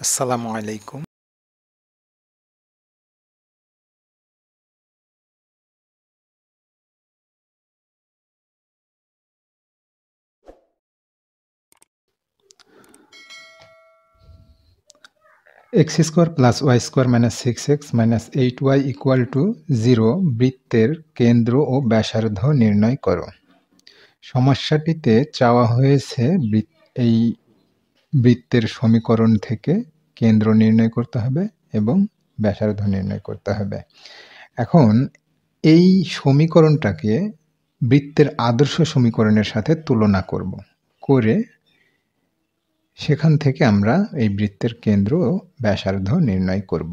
আসসালামু আলাইকুম। X square plus y square minus 6x minus 8y equal to 0 বৃত্তের কেন্দ্র ও ব্যাসার্ধ নির্ণয় করো। সমস্যাটিতে চাওয়া হয়েছে এই বৃত্তের সমীকরণ থেকে কেন্দ্র নির্ণয় করতে হবে এবং ব্যাসার্ধ নির্ণয় করতে হবে। এখন এই সমীকরণটাকে বৃত্তের আদর্শ সমীকরণের সাথে তুলনা করব, করে সেখান থেকে আমরা এই বৃত্তের কেন্দ্র ও ব্যাসার্ধ নির্ণয় করব।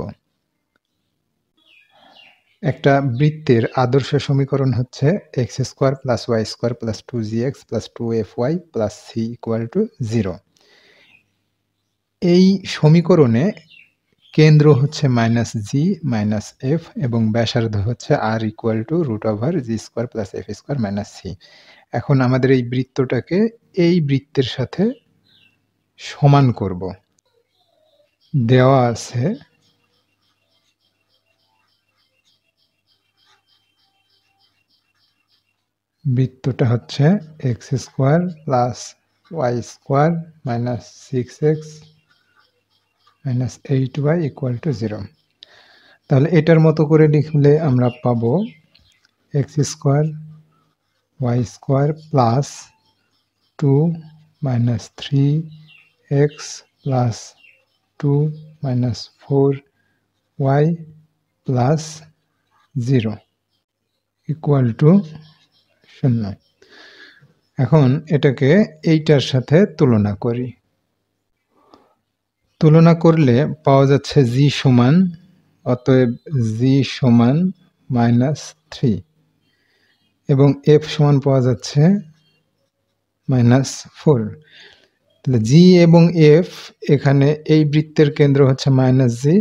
একটা বৃত্তের আদর্শ সমীকরণ হচ্ছে x square plus y square plus 2gx plus 2fy plus C equal to 0। এই সমীকরণে কেন্দ্র হচ্ছে মাইনাস জি মাইনাস এফ এবং ব্যাসার্ধ হচ্ছে r equal to √g square plus f square minus c. এখন আমাদের এই বৃত্তটাকে এই বৃত্তের সাথে সমান করব। দেওয়া আছে বৃত্তটা হচ্ছে x square plus y square minus 6x minus 8y equal to 0। তাহলে এটার মতো করে লিখলে আমরা পাবো x square y square plus 2 minus 3x plus 2 minus 4y plus 0 equal to 0। এখন এটাকে এইটার সাথে তুলনা করি। তুলনা করলে পাওয়া যাচ্ছে জি সমান, অতএব জি সমান -3 এবং এফ সমান পাওয়া যাচ্ছে -4। তাহলে জি এবং এফ, এখানে এই বৃত্তের কেন্দ্র হচ্ছে জি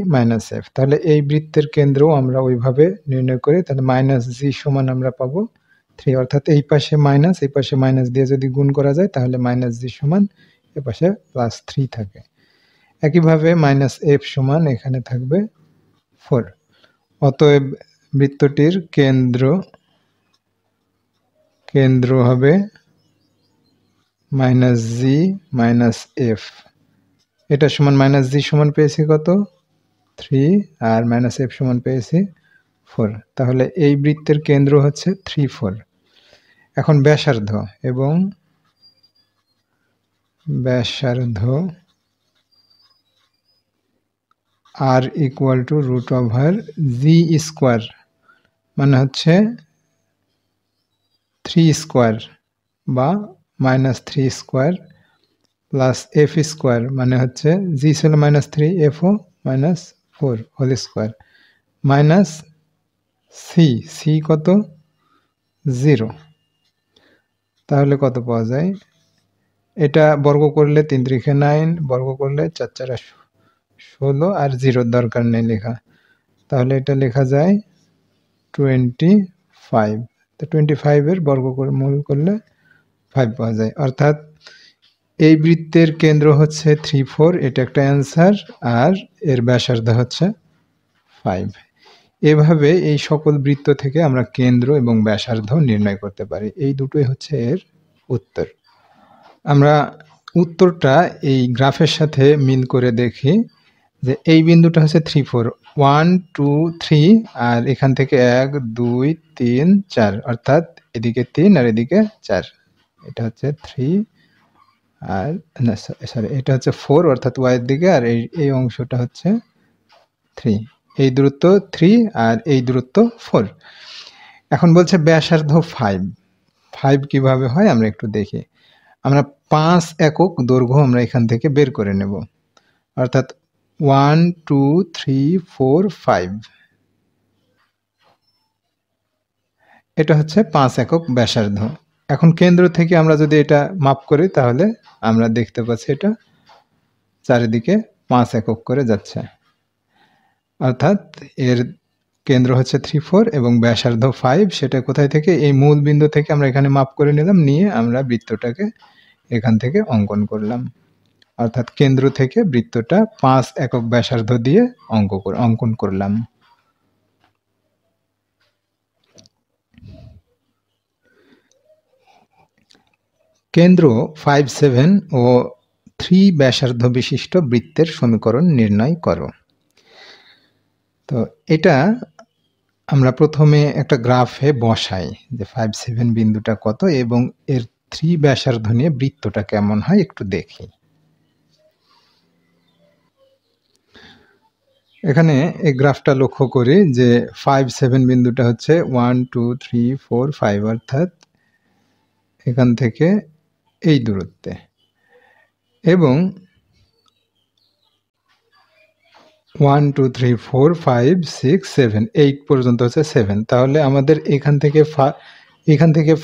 এফ, তাহলে এই বৃত্তের কেন্দ্র আমরা ওইভাবে নির্ণয় করি। তাহলে জি সমান আমরা পাবো 3, অর্থাৎ এই পাশে মাইনাস, এই পাশে মাইনাস দিয়ে যদি গুণ করা যায় তাহলে জি সমান এ পাশে +3 থাকে। একইভাবে এফ সমান এখানে থাকবে 4। অতএব বৃত্তটির কেন্দ্র হবে জি এফ। এটা সমান জি সমান পেয়েছি কত? 3, আর এফ সমান পেয়েছি 4। তাহলে এই বৃত্তের কেন্দ্র হচ্ছে 3, 4। এখন ব্যাসার্ধ এবং ব্যাসার্ধ r equal to √g square, মানে হচ্ছে 3 স্কোয়ার বা -3 স্কোয়ার প্লাস এফ স্কোয়ার, মানে হচ্ছে জি ছিল -3, এফও -4 হোল স্কোয়ার, মাইনাস সি কত? 0। তাহলে কত পাওয়া যায়? এটা বর্গ করলে 3 3 9, বর্গ করলে 4 4 16, আর 0 দরকার নেই লেখা। তাহলে এটা লেখা যায় 25। তো 25 এর বর্গমূল করলে 5 পাওয়া যায়। অর্থাৎ এই বৃত্তের কেন্দ্র হচ্ছে 3, 4, এটা একটা অ্যান্সার, আর এর ব্যাসার্ধ হচ্ছে 5। এভাবে এই সকল বৃত্ত থেকে আমরা কেন্দ্র এবং ব্যাসার্ধ নির্ণয় করতে পারি। এই দুটোই হচ্ছে এর উত্তর। আমরা উত্তরটা এই গ্রাফের সাথে মিল করে দেখি যে এই বিন্দুটা হচ্ছে 3, 4, 1 2 3, আর এখান থেকে 1 2 3 4, অর্থাৎ এদিকে 3 আর এদিকে 4। এটা হচ্ছে 3 আর না সরি, এটা হচ্ছে 4, অর্থাৎ ওয়াই এর দিকে, আর এই অংশটা হচ্ছে 3। এই দূরত্ব 3 আর এই দূরত্ব 4। এখন বলছে ব্যাসার্ধ 5 কিভাবে হয় আমরা একটু দেখি। আমরা 5 একক দৈর্ঘ্য আমরা এখান থেকে বের করে নেব, অর্থাৎ 1 2 3 4 5, এটা হচ্ছে 5 একক ব্যাসার্ধ। এখন কেন্দ্র থেকে আমরা যদি এটা মাপ করি তাহলে আমরা দেখতে পাচ্ছি এটা চারিদিকে 5 একক করে যাচ্ছে, অর্থাৎ এর কেন্দ্র হচ্ছে 3, 4 এবং ব্যাসার্ধ 5। সেটা কোথায় থেকে? এই মূল বিন্দু থেকে আমরা এখানে মাপ করে নিলাম, নিয়ে আমরা বৃত্তটাকে এখান থেকে অঙ্কন করলাম। অর্থাৎ কেন্দ্র থেকে বৃত্তটা 5 একক ব্যাসার্ধ দিয়ে অঙ্কন করলাম। কেন্দ্র 5, 7 ও 3 ব্যাসার্ধ বিশিষ্ট বৃত্তের সমীকরণ নির্ণয় করো। তো এটা আমরা প্রথমে একটা গ্রাফে বসাই যে 5, 7 বিন্দুটা কত এবং এর 3 ব্যাসার্ধ নিয়ে বৃত্তটা কেমন হয় একটু দেখি। এখানে এই গ্রাফটা লক্ষ্য করি যে 5, 7 বিন্দুটা হচ্ছে 1, 2, 3, 4, 5 অর্থাৎ এখান থেকে এই দূরত্বে, এবং 1, 2, 3, 4, 5, 6, 7, 8 পর্যন্ত হচ্ছে 7। তাহলে আমাদের এখান থেকে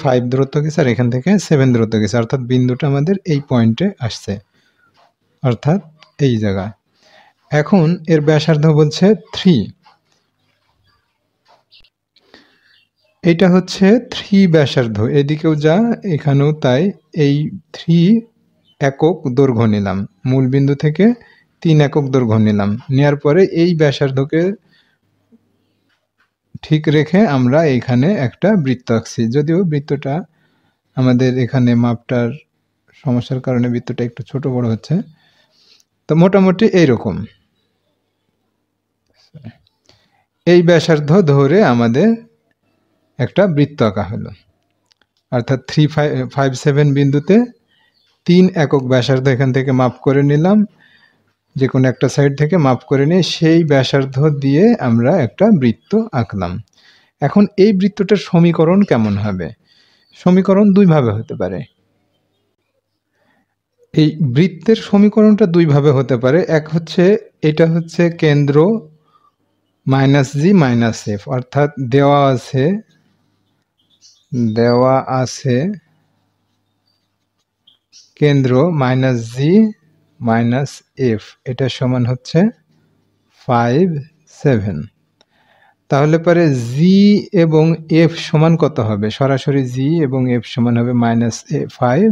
5 দূরত্ব গেছে আর এখান থেকে 7 দূরত্ব গেছে, অর্থাৎ বিন্দুটা আমাদের এই পয়েন্টে আসছে, অর্থাৎ এই জায়গায়। এখন এর ব্যাসার্ধ বলছে 3, এটা হচ্ছে 3 ব্যাসার্ধ, এদিকেও যা এখানেও তাই। এই 3 একক দৈর্ঘ্য নিলাম, মূল বিন্দু থেকে 3 একক দৈর্ঘ্য নিলাম, নেওয়ার পরে এই ব্যাসার্ধকে ঠিক রেখে আমরা এখানে একটা বৃত্ত আঁকছি। যদিও বৃত্তটা আমাদের এখানে মাপটার সমস্যার কারণে বৃত্তটা একটু ছোট বড় হচ্ছে, তো মোটামুটি এইরকম এই ব্যাসার্ধ ধরে আমাদের একটা বৃত্ত আঁকা হলো। অর্থাৎ 3, 5, 7 বিন্দুতে 3 একক ব্যাসার্ধ এখান থেকে মাপ করে নিলাম, যে কোনো একটা সাইড থেকে মাপ করে নিয়ে সেই ব্যাসার্ধ দিয়ে আমরা একটা বৃত্ত আঁকলাম। এখন এই বৃত্তটার সমীকরণ কেমন হবে? সমীকরণ দুইভাবে হতে পারে। এই বৃত্তের সমীকরণটা দুইভাবে হতে পারে। এক হচ্ছে, এটা হচ্ছে কেন্দ্র -g - f, অর্থাৎ দেওয়া আছে কেন্দ্র -g - f, এটা সমান হচ্ছে 5, 7। তাহলে পরে g এবং f সমান কত হবে? সরাসরি g এবং f সমান হবে -5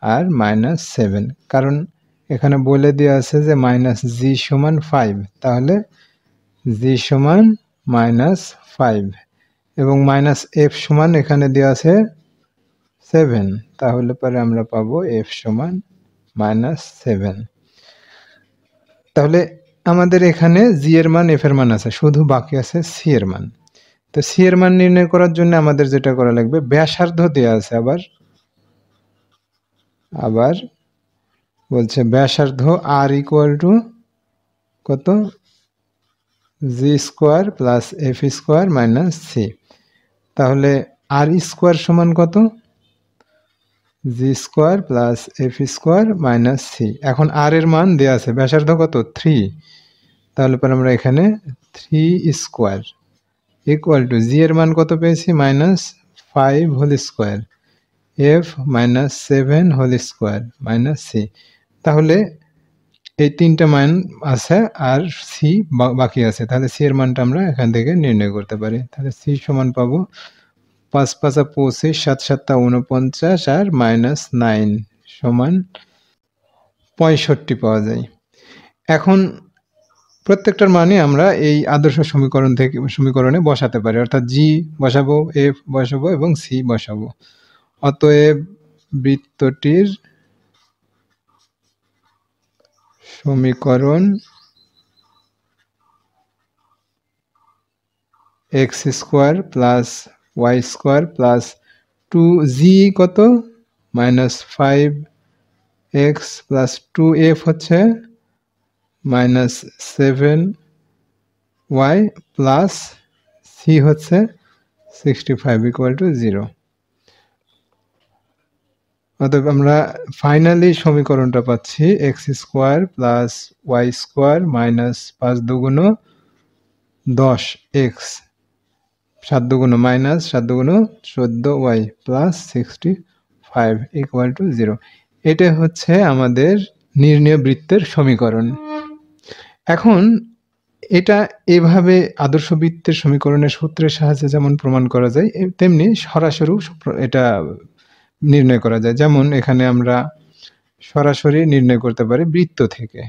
আর -7, কারণ এখানে বলে দেওয়া আছে যে -g সমান 5, তাহলে g সমান -5 এবং -f সমান এখানে দেওয়া আছে 7, তাহলে পরে আমরা পাবো f সমান -7। তাহলে আমাদের এখানে g এর মান f এর মান আছে, শুধু বাকি আছে c এর মান। তো c এর মান নির্ণয় করার জন্য আমাদের যেটা করা লাগবে, ব্যাসার্ধ দেওয়া আছে, আবার বলছে ব্যাসার্ধ r ইকুয়াল টু কত? g square plus f square minus c। তাহলে r স্কোয়ার সমান কত? g square plus f square minus c। এখন r এর মান দেওয়া আছে, ব্যাসার্ধ কত? 3, তাহলে পরে আমরা এখানে 3 স্কোয়ার ইকুয়াল টু g এর মান কত পেয়েছি? -5 whole square, f -7 whole square minus c। তাহলে এই তিনটা মান আছে আর c বাকি আছে, তাহলে c এর মানটা আমরা এখান থেকে নির্ণয় করতে পারি। তাহলে c সমান পাবো 5 × 5 = 25, 7 × 7 = 49 আর -9 সমান 65 পাওয়া যায়। এখন প্রত্যেকটার মানে আমরা এই আদর্শ সমীকরণে বসাতে পারি, অর্থাৎ g বসাবো, f বসাবো এবং c বসাবো। অতএব বৃত্তটির সমীকরণ x square plus y square plus 2g কত? -5x প্লাস 2f হচ্ছে -7y প্লাস c হচ্ছে 65 = 0। অতএব আমরা ফাইনালি সমীকরণটা পাচ্ছি x square plus y square minus 5 × 2 = 10x, 7 × 2 = -, 7 × 2 = 14y plus 65 = 0। এটা হচ্ছে আমাদের নির্ণেয় বৃত্তের সমীকরণ। এখন এটা এভাবে আদর্শ বৃত্তের সমীকরণের সূত্রের সাহায্যে যেমন প্রমাণ করা যায়, তেমনি সরাসরি এটা নির্ণয় করা যায়। যেমন এখানে আমরা সরাসরি নির্ণয় করতে পারি বৃত্ত থেকে।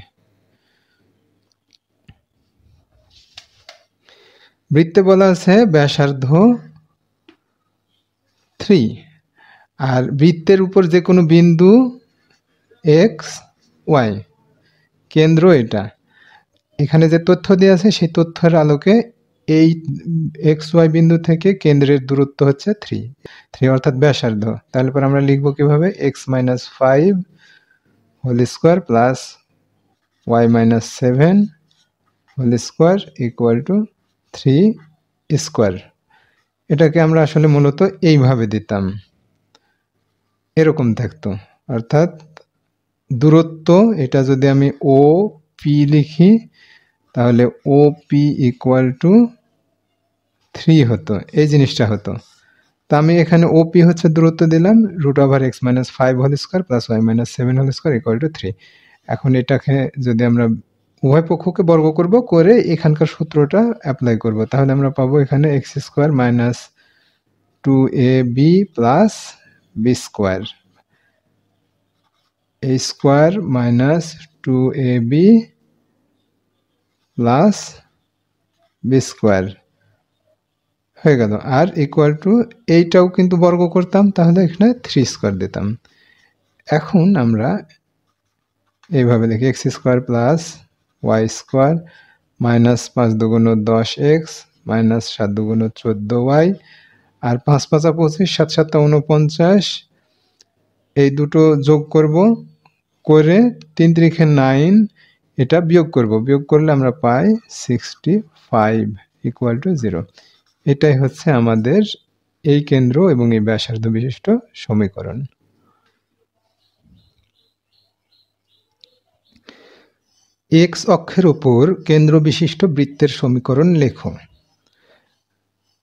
বৃত্তে বলা আছে ব্যাসার্ধ 3, আর বৃত্তের উপর যে কোনো বিন্দু এক্স ওয়াই, কেন্দ্র এটা। এখানে যে তথ্য দেওয়া আছে সেই তথ্যের আলোকে এই এক্স ওয়াই বিন্দু থেকে কেন্দ্রের দূরত্ব হচ্ছে 3 অর্থাৎ ব্যাসার্ধ। তাহলে পর আমরা লিখব কিভাবে, x minus 5 whole square plus y minus 7 whole square equal to 3 square. এটাকে আমরা আসলে মূলত এইভাবে দিতাম, এরকম থাকতো। অর্থাৎ দূরত্ব এটা যদি আমি ও পি লিখি তাহলে ও পি ইকুয়াল টু 3 হতো, এই জিনিসটা হতো। তা আমি এখানে ও পি হচ্ছে দূরত্ব দিলাম, root over x minus 5 whole square plus y minus 7 whole square equal to 3। এখন এটাকে যদি আমরা উভয় পক্ষকে বর্গ করব, করে এখানকার সূত্রটা অ্যাপ্লাই করব, তাহলে আমরা পাবো এখানে x square minus 2ab plus b square, a square minus 2ab plus b square হয়ে গেল। আর ইকুয়াল টু এইটাও কিন্তু বর্গ করতাম, তাহলে এখানে 3 স্কোয়ার দিতাম। এখন আমরা এইভাবে দেখি, x square plus y square minus 5 দুগুণ 10x মাইনাস 7 দুগুণ 14y, আর 5 5 25, 7 7 49, এই দুটো যোগ করব, করে 3 3 9 এটা বিয়োগ করব, বিয়োগ করলে আমরা পাই 65 ইকুয়াল টু 0। এটাই হচ্ছে আমাদের এই কেন্দ্র এবং এই ব্যাসার্ধ বিশিষ্ট সমীকরণ। এক্স অক্ষের উপর কেন্দ্র বিশিষ্ট বৃত্তের সমীকরণ লেখো।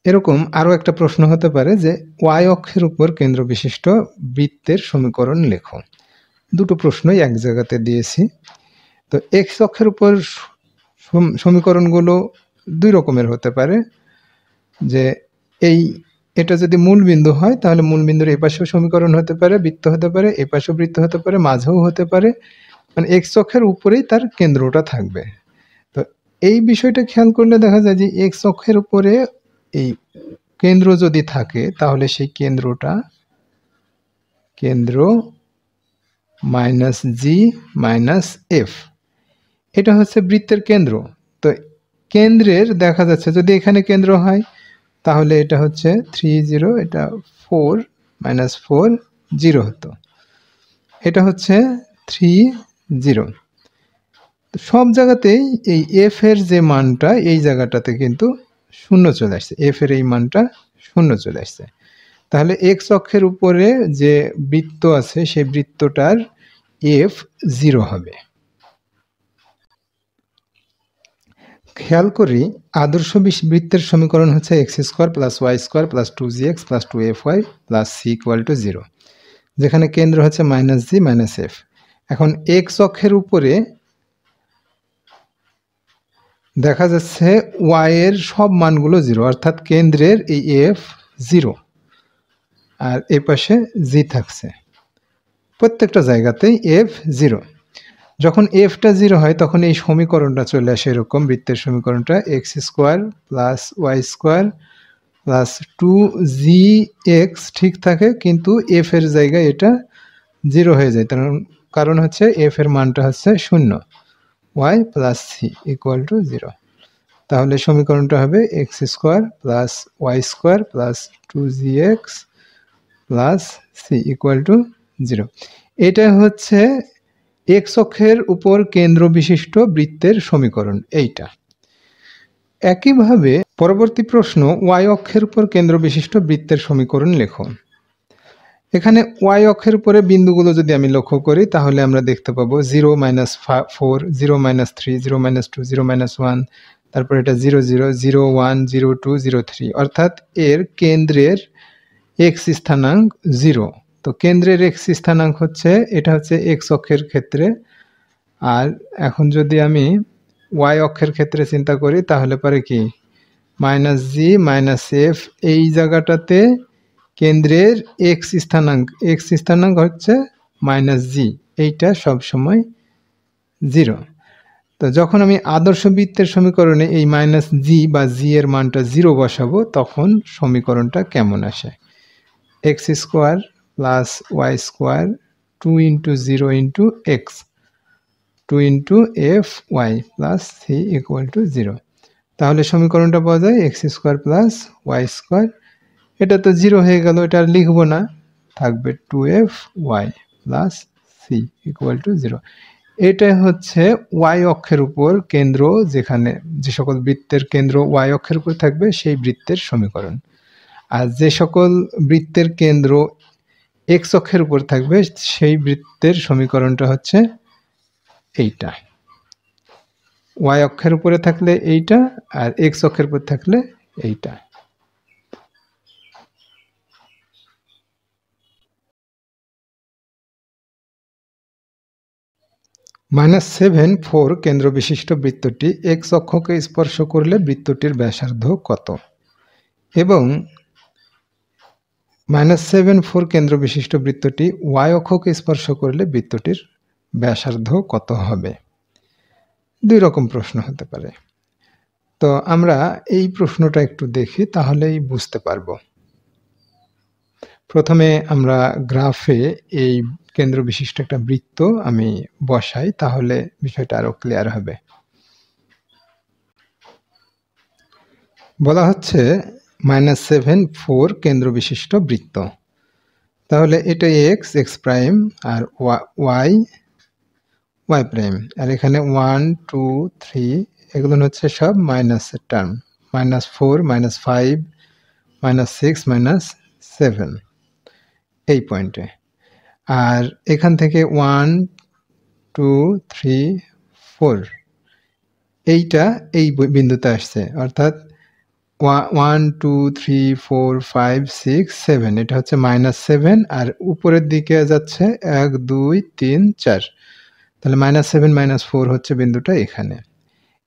এরকম আরও একটা প্রশ্ন হতে পারে যে ওয়াই অক্ষের উপর কেন্দ্র বিশিষ্ট বৃত্তের সমীকরণ লেখো। দুটো প্রশ্নই এক জায়গাতে দিয়েছি। তো এক্স অক্ষের উপর সমীকরণগুলো দুই রকমের হতে পারে, যে এটা যদি মূল বিন্দু হয় তাহলে মূল বিন্দুর এই পাশেও সমীকরণ হতে পারে, বৃত্ত হতে পারে, এই পাশেও বৃত্ত হতে পারে, মাঝেও হতে পারে, মানে এক্স অক্ষের উপরেই তার কেন্দ্রটা থাকবে। তো এই বিষয়টা খেয়াল করলে দেখা যায় যে এক্স অক্ষের উপরে এই কেন্দ্র যদি থাকে তাহলে সেই কেন্দ্রটা কেন্দ্র মাইনাস জি মাইনাস এফ, এটা হচ্ছে বৃত্তের কেন্দ্র। তো কেন্দ্রের দেখা যাচ্ছে যদি এখানে কেন্দ্র হয় তাহলে এটা হচ্ছে 3 0, এটা 4 মাইনাস 4 0 হতো, এটা হচ্ছে 3 0। সব জায়গাতেই এই এফ এর যে মানটা এই জায়গাটাতে কিন্তু শূন্য চলে আসছে, এফ এর এই মানটা শূন্য চলে আসছে। তাহলে এক্স অক্ষের উপরে যে বৃত্ত আছে সেই বৃত্তটার এফ 0 হবে। খেয়াল করি আদর্শ বৃত্তের সমীকরণ হচ্ছে x square plus y square plus 2gx plus 2fy plus C equal to 0, যেখানে কেন্দ্র হচ্ছে মাইনাস জি মাইনাস এফ। এখন এক্স অক্ষের উপরে দেখা যাচ্ছে ওয়াই এর সব মানগুলো 0, অর্থাৎ কেন্দ্রের এই এফ 0 আর এ পাশে জি থাকছে, প্রত্যেকটা জায়গাতেই এফ 0। যখন এফটা 0 হয় তখন এই সমীকরণটা চলে আসে এরকম, বৃত্তের সমীকরণটা x square plus y square plus 2gx ঠিক থাকে, কিন্তু এফ এর জায়গায় এটা 0 হয়ে যায়, কারণ হচ্ছে এফ এর মানটা হচ্ছে 0, y plus C equal to 0। তাহলে সমীকরণটা হবে x square plus y square plus 2gx plus C equal to 0। এটা হচ্ছে এক্স অক্ষের উপর কেন্দ্র বিশিষ্ট বৃত্তের সমীকরণ এইটা। একইভাবে পরবর্তী প্রশ্ন, ওয়াই অক্ষের উপর কেন্দ্র বিশিষ্ট বৃত্তের সমীকরণ লেখো। এখানে ওয়াই অক্ষের উপরে বিন্দুগুলো যদি আমি লক্ষ্য করি তাহলে আমরা দেখতে পাবো 0 মাইনাস 4, 0 মাইনাস 3, 0 মাইনাস 2, 0 মাইনাস 1, তারপর এটা 0 0, 0 1, 0 2, 0 3, অর্থাৎ এর কেন্দ্রের এক্স স্থানাঙ্ক 0। তো কেন্দ্রের এক্স স্থানাঙ্ক হচ্ছে, এটা হচ্ছে এক্স অক্ষের ক্ষেত্রে। আর এখন যদি আমি ওয়াই অক্ষের ক্ষেত্রে চিন্তা করি তাহলে পরে কি মাইনাস জি মাইনাস এফ, এই জায়গাটাতে কেন্দ্রের এক্স স্থানাঙ্ক হচ্ছে মাইনাস জি, এইটা সবসময় 0। তো যখন আমি আদর্শ বৃত্তের সমীকরণে এই মাইনাস জি বা জি এর মানটা 0 বসাবো তখন সমীকরণটা কেমন আসে? X square plus y square 2 into 0 into x 2 into f y plus C equal to 0। তাহলে সমীকরণটা পাওয়া যায় x square plus y square, এটা তো 0 হয়ে গেল, এটা আর লিখবো না, থাকবে 2f y plus C equal to 0। এটা হচ্ছে ওয়াই অক্ষের উপর কেন্দ্র, যেখানে যে সকল বৃত্তের কেন্দ্র ওয়াই অক্ষের উপর থাকবে সেই বৃত্তের সমীকরণ। আর যে সকল বৃত্তের কেন্দ্র এক্স অক্ষের উপর থাকবে সেই বৃত্তের সমীকরণটা হচ্ছে এইটা। ওয়াই অক্ষের উপরে থাকলে এইটা, আর এক্স অক্ষের উপর থাকলে এইটা। -7 4 কেন্দ্র বিশিষ্ট বৃত্তটি এক্স অক্ষকে স্পর্শ করলে বৃত্তটির ব্যাসার্ধ কত? এবং -7 4 কেন্দ্র বিশিষ্ট বৃত্তটি ওয়াই অক্ষকে স্পর্শ করলে বৃত্তটির ব্যাসার্ধ কত হবে? দুই রকম প্রশ্ন হতে পারে। তো আমরা এই প্রশ্নটা একটু দেখি, তাহলেই বুঝতে পারবো। প্রথমে আমরা গ্রাফে এই কেন্দ্র বিশিষ্ট একটা বৃত্ত আমি বসাই, তাহলে বিষয়টা আরো ক্লিয়ার হবে। বলা হচ্ছে -7 4 কেন্দ্র বিশিষ্ট বৃত্ত, তাহলে এটা এক্স এক্স প্রাইম আর ওয়াই ওয়াই প্রাইম, আর এখানে 1 2 3 এগুলো হচ্ছে সব মাইনাসের টার্ম, -4 -5 -6 -7 এই পয়েন্টে। আর এখান থেকে 1 2 3 4 এইটা এই বিন্দুতে আসছে, অর্থাৎ 1 2 3 4 5 6 7, এটা হচ্ছে -7, আর উপরের দিকে যাচ্ছে 1 2 3 4, তাহলে -7 -4 হচ্ছে বিন্দুটা এখানে।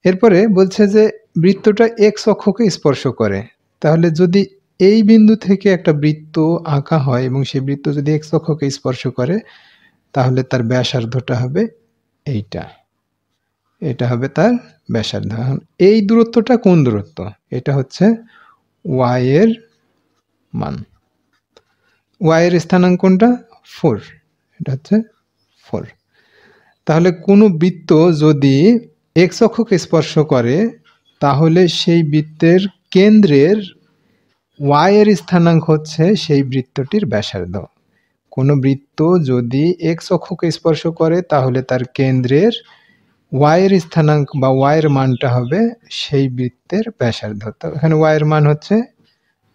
এরপরে বলছে যে বৃত্তটা এক্স অক্ষকে স্পর্শ করে, তাহলে যদি এই বিন্দু থেকে একটা বৃত্ত আঁকা হয় এবং সেই বৃত্ত যদি এক্স অক্ষকে স্পর্শ করে তাহলে তার ব্যাসার্ধটা হবে এইটা, এটা হবে তার ব্যাসার্ধ। এই দূরত্বটা কোন দূরত্ব? এটা হচ্ছে ওয়াই এর মান, ওয়াই এর স্থানাঙ্কনটা 4, এটা হচ্ছে 4। তাহলে কোনো বৃত্ত যদি এক্স অক্ষকে স্পর্শ করে তাহলে সেই বৃত্তের কেন্দ্রের ওয়াই এর স্থানাঙ্ক হচ্ছে সেই বৃত্তটির ব্যাসার্ধ। কোনো বৃত্ত যদি এক্স অক্ষকে স্পর্শ করে তাহলে তার কেন্দ্রের ওয়াই এর স্থানাঙ্ক বা ওয়াই এর মানটা হবে সেই বৃত্তের ব্যাসার্ধ। তো এখানে ওয়াই এর মান হচ্ছে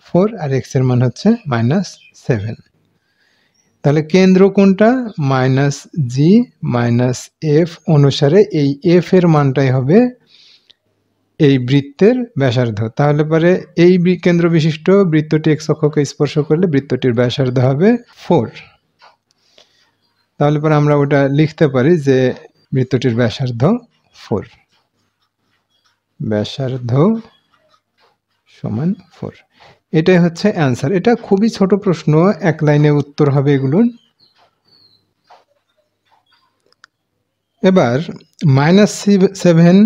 4 আর এক্স এর মান হচ্ছে -7। তাহলে কেন্দ্র কোনটা? -g -f অনুসারে এই f এর মানটাই হবে এই বৃত্তের ব্যাসার্ধ। তাহলে পরে এই কেন্দ্র বিশিষ্ট বৃত্তটি এক্স অক্ষকে স্পর্শ করলে বৃত্তটির ব্যাসার্ধ হবে 4। তাহলে পরে আমরা ওটা লিখতে পারি যে বৃত্তটির ব্যাসার্ধ 4, ব্যাসার্ধ সমান 4। এটাই হচ্ছে অ্যান্সার। এটা খুবই ছোট প্রশ্ন, এক লাইনে উত্তর হবে এগুলোর। এবার -7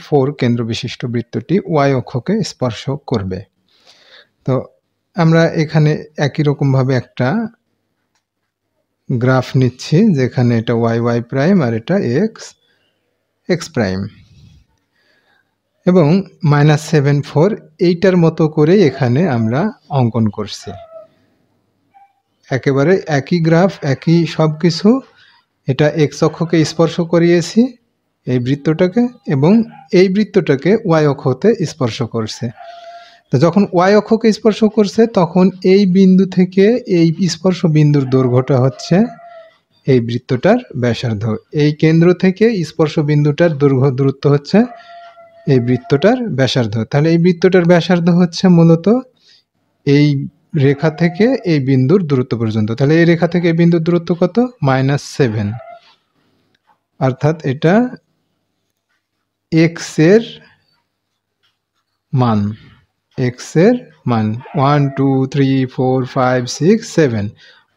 4 কেন্দ্র বিশিষ্ট বৃত্তটি ওয়াই অক্ষকে স্পর্শ করবে। তো আমরা এখানে একই রকম ভাবে একটা গ্রাফ নিচ্ছি, যেখানে এটা ওয়াই ওয়াই প্রাইম আর এটা এক্স এক্স প্রাইম, এবং -7 4 এইটার মতো করে এখানে আমরা অঙ্কন করছি। একেবারে একই গ্রাফ, একই সব কিছু। এটা এক্স অক্ষকে স্পর্শ করিয়েছি এই বৃত্তটাকে, এবং এই বৃত্তটাকে ওয়াই অক্ষতে স্পর্শ করছে। তো যখন ওয়াই অক্ষকে স্পর্শ করছে তখন এই বিন্দু থেকে এই স্পর্শ বিন্দুর দৈর্ঘ্যটা হচ্ছে এই বৃত্তটার ব্যাসার্ধ। এই কেন্দ্র থেকে স্পর্শ বিন্দুটার দূরত্ব হচ্ছে এই বৃত্তটার ব্যাসার্ধ। তাহলে এই বৃত্তটার ব্যাসার্ধ হচ্ছে মূলত এই রেখা থেকে এই বিন্দুর দূরত্ব পর্যন্ত। তাহলে এই রেখা থেকে এই বিন্দুর দূরত্ব কত? -7, অর্থাৎ এটা এক্স এর মান, এক্স এর মান 1 2 3 4 5 6 7,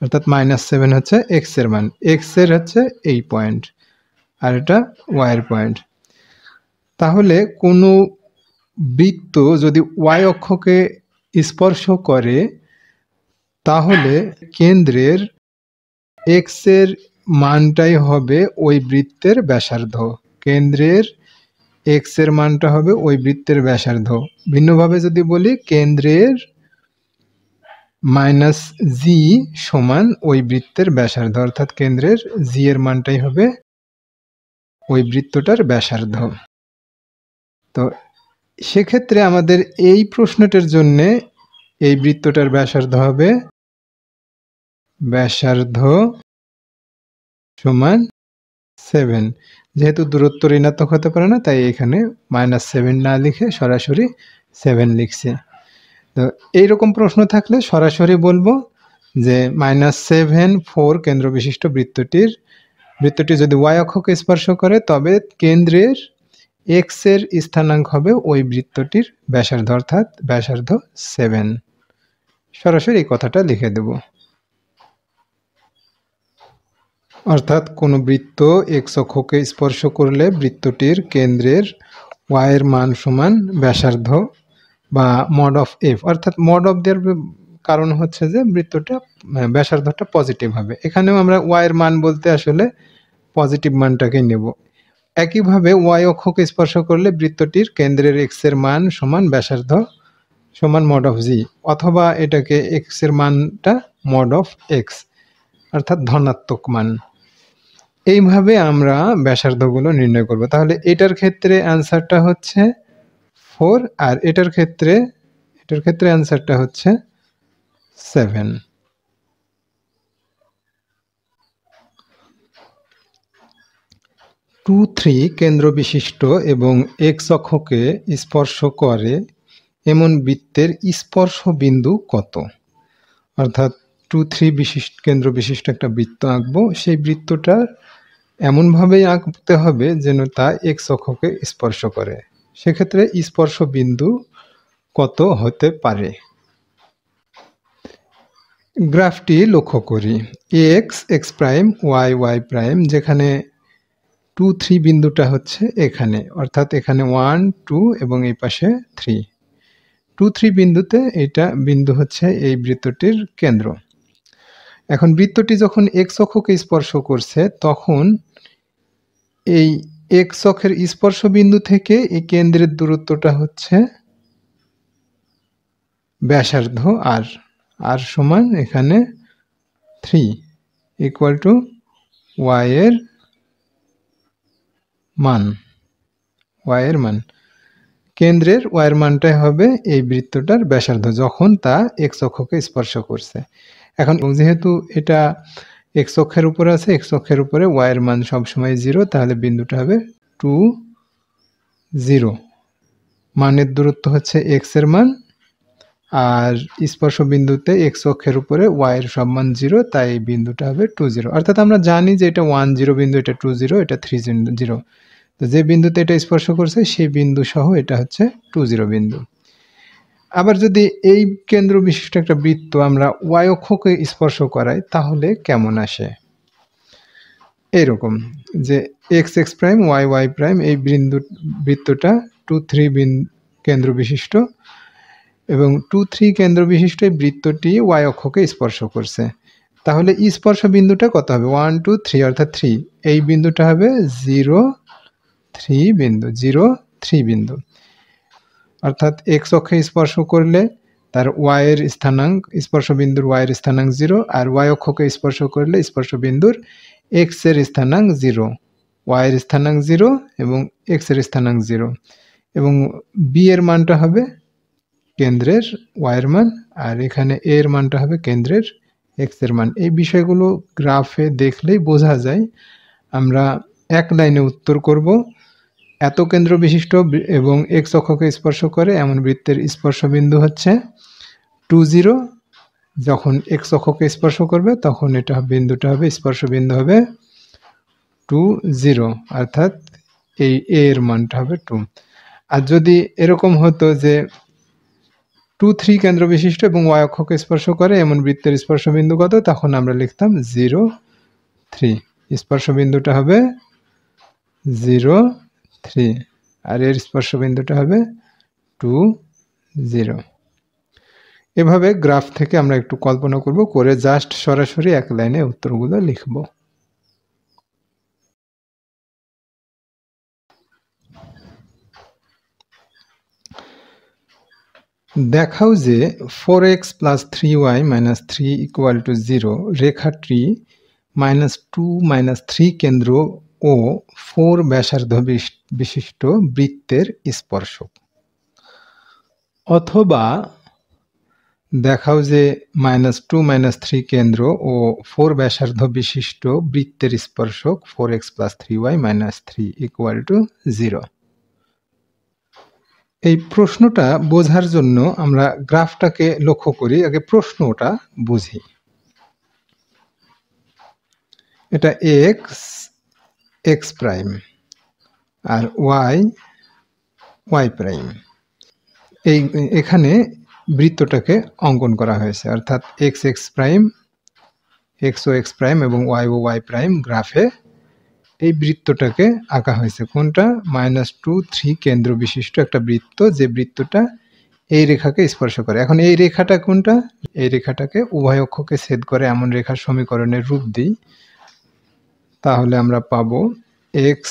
অর্থাৎ -7 হচ্ছে এক্স এর মান, এক্স এর হচ্ছে এই পয়েন্ট আর এটা ওয়াই এর পয়েন্ট। তাহলে কোনো বৃত্ত যদি ওয়াই অক্ষকে স্পর্শ করে তাহলে কেন্দ্রের এক্স এর মানটাই হবে ওই বৃত্তের ব্যাসার্ধ, কেন্দ্রের এক্স এর মানটা হবে ওই বৃত্তের ব্যাসার্ধ। ভিন্নভাবে যদি বলি, কেন্দ্রের মাইনাস জি সমান ওই বৃত্তের ব্যাসার্ধ, অর্থাৎ কেন্দ্রের জি এর মানটাই হবে ওই বৃত্তটার ব্যাসার্ধ। তো সেক্ষেত্রে আমাদের এই প্রশ্নটার জন্য এই বৃত্তটার ব্যাসার্ধ হবে ব্যাসার্ধ সমান 7। যেহেতু দূরত্ব ঋণাত্মক হতে পারে না, তাই এখানে -7 না লিখে সরাসরি 7 লিখছে। তো এইরকম প্রশ্ন থাকলে সরাসরি বলবো যে -7 4 কেন্দ্র বিশিষ্ট বৃত্তটি যদি ওয়াই অক্ষকে স্পর্শ করে তবে কেন্দ্রের এক্স এর স্থানাঙ্ক হবে ওই বৃত্তটির ব্যাসার্ধ, অর্থাৎ ব্যাসার্ধ 7। সরাসরি এই কথাটা লিখে দেব। অর্থাৎ কোনো বৃত্ত এক্স অক্ষকে স্পর্শ করলে বৃত্তটির কেন্দ্রের ওয়াই এর মান সমান ব্যাসার্ধ বা মড অফ এফ, অর্থাৎ মড অফ দেওয়ার কারণ হচ্ছে যে বৃত্তটা ব্যাসার্ধটা পজিটিভ হবে। এখানেও আমরা ওয়াই এর মান বলতে আসলে পজিটিভ মানটাকেই নেব। একইভাবে ওয়াই অক্ষকে স্পর্শ করলে বৃত্তটির কেন্দ্রের এক্স এর মান সমান ব্যাসার্ধ সমান মড অফ জি, অথবা এটাকে এক্স এর মানটা মড অফ এক্স, অর্থাৎ ধনাত্মক মান। এইভাবে আমরা ব্যাসার্ধগুলো নির্ণয় করব। তাহলে এটার ক্ষেত্রে অ্যান্সারটা হচ্ছে 4 আর এটার ক্ষেত্রে অ্যান্সারটা হচ্ছে 7। 2, 3 কেন্দ্র বিশিষ্ট এবং এক্স অক্ষকে স্পর্শ করে এমন বৃত্তের স্পর্শ বিন্দু কত? অর্থাৎ 2, 3 কেন্দ্র বিশিষ্ট একটা বৃত্ত আঁকবো, সেই বৃত্তটা এমনভাবেই আঁকতে হবে যেন তা এক্স অক্ষকে স্পর্শ করে। সেক্ষেত্রে স্পর্শ বিন্দু কত হতে পারে? গ্রাফটি লক্ষ্য করি, x x prime y y prime, যেখানে 2, 3 বিন্দুটা হচ্ছে এখানে, অর্থাৎ এখানে 1, 2 এবং এই পাশে 3। 2, 3 বিন্দুতে এটা বিন্দু হচ্ছে এই বৃত্তটির কেন্দ্র। এখন বৃত্তটি যখন এক্স অক্ষকে স্পর্শ করছে তখন এই এক্স অক্ষের স্পর্শ বিন্দু থেকে এই কেন্দ্রের দূরত্বটা হচ্ছে ব্যাসার্ধ আর, আর সমান এখানে 3 ইকুয়াল টু ওয়াই এর মান, কেন্দ্রের ওয়াই এর মানটাই হবে এই বৃত্তটার ব্যাসার্ধ যখন তা এক্স অক্ষকে স্পর্শ করছে। এখন যেহেতু এটা এক্স অক্ষের উপরে আছে, এক্স অক্ষের উপরে ওয়াই এর মান সবসময় 0, তাহলে বিন্দুটা হবে 2, 0। মানের দূরত্ব হচ্ছে এক্স এর মান, আর স্পর্শ বিন্দুতে এক্স অক্ষের উপরে ওয়াই এর সব মান 0, তাই এই বিন্দুটা হবে 2, 0। অর্থাৎ আমরা জানি যে এটা 1, 0 বিন্দু, এটা 2, 0, এটা 3, 0। তো যে বিন্দুতে এটা স্পর্শ করছে সেই বিন্দু সহ এটা হচ্ছে 2, 0 বিন্দু। আবার যদি এই কেন্দ্র বিশিষ্ট একটা বৃত্ত আমরা ওয়াই অক্ষকে স্পর্শ করাই তাহলে কেমন আসে? এইরকম যে x x prime y y prime, এই বৃত্তটা 2, 3 কেন্দ্র বিশিষ্ট এবং 2, 3 কেন্দ্র বিশিষ্ট এই বৃত্তটি ওয়াই অক্ষকে স্পর্শ করছে। তাহলে স্পর্শ বিন্দুটা কত হবে? 1, 2, 3, অর্থাৎ 3। এই বিন্দুটা হবে 0, 3 বিন্দু, 0, 3 বিন্দু। অর্থাৎ এক্স অক্ষে স্পর্শ করলে তার ওয়াই এর স্থানাঙ্ক, স্পর্শ বিন্দুর ওয়াই এর স্থানাঙ্ক 0, আর ওয়াই অক্ষকে স্পর্শ করলে স্পর্শ বিন্দুর এক্স এর স্থানাঙ্ক 0, ওয়াই এর স্থানাঙ্ক 0 এবং এক্স এর স্থানাঙ্ক 0, এবং বি এর মানটা হবে কেন্দ্রের ওয়াই এর মান, আর এখানে এ এর মানটা হবে কেন্দ্রের এক্স এর মান। এই বিষয়গুলো গ্রাফে দেখলেই বোঝা যায়। আমরা এক লাইনে উত্তর করব। এত কেন্দ্র বিশিষ্ট এবং এক্স অক্ষকে স্পর্শ করে এমন বৃত্তের স্পর্শ বিন্দু হচ্ছে 2, 0। যখন এক্স অক্ষকে স্পর্শ করবে তখন এটা বিন্দুটা হবে, স্পর্শ বিন্দু হবে 2, 0, অর্থাৎ এই এ এর মানটা হবে 2। আর যদি এরকম হতো যে 2, 3 কেন্দ্র বিশিষ্ট এবং y অক্ষকে স্পর্শ করে এমন বৃত্তের স্পর্শবিন্দু কত? তখন আমরা লিখতাম 0, 3। স্পর্শবিন্দুটা হবে 0, 3 আর এর স্পর্শবিন্দুটা হবে 2, 0। এভাবে গ্রাফ থেকে আমরা একটু কল্পনা করব, করে জাস্ট সরাসরি এক লাইনে উত্তরগুলো লিখব। দেখাও যে 4x + 3y - 3 = 0 রেখাটি -2 - 3 কেন্দ্র ও 4 ব্যাসার্ধ বিশিষ্ট বৃত্তের স্পর্শক। অথবা দেখাও যে -2 - 3 কেন্দ্র ও 4 ব্যাসার্ধ বিশিষ্ট বৃত্তের স্পর্শক 4x + 3y - 3 = 0। এই প্রশ্নটা বোঝার জন্য আমরা গ্রাফটাকে লক্ষ্য করি, আগে প্রশ্নটা বুঝি। এটা x প্রাইম আর y প্রাইম। এখানে বৃত্তটাকে অঙ্কন করা হয়েছে, অর্থাৎ x প্রাইম, x ও x প্রাইম এবং y ও y প্রাইম গ্রাফে এই বৃত্তটাকে আঁকা হয়েছে। কোনটা? -2, 3 কেন্দ্র বিশিষ্ট একটা বৃত্ত, যে বৃত্তটা এই রেখাকে স্পর্শ করে। এখন এই রেখাটা কোনটা? এই রেখাটাকে উভয় অক্ষকে ছেদ করে এমন রেখার সমীকরণের রূপ দিই, তাহলে আমরা পাবো x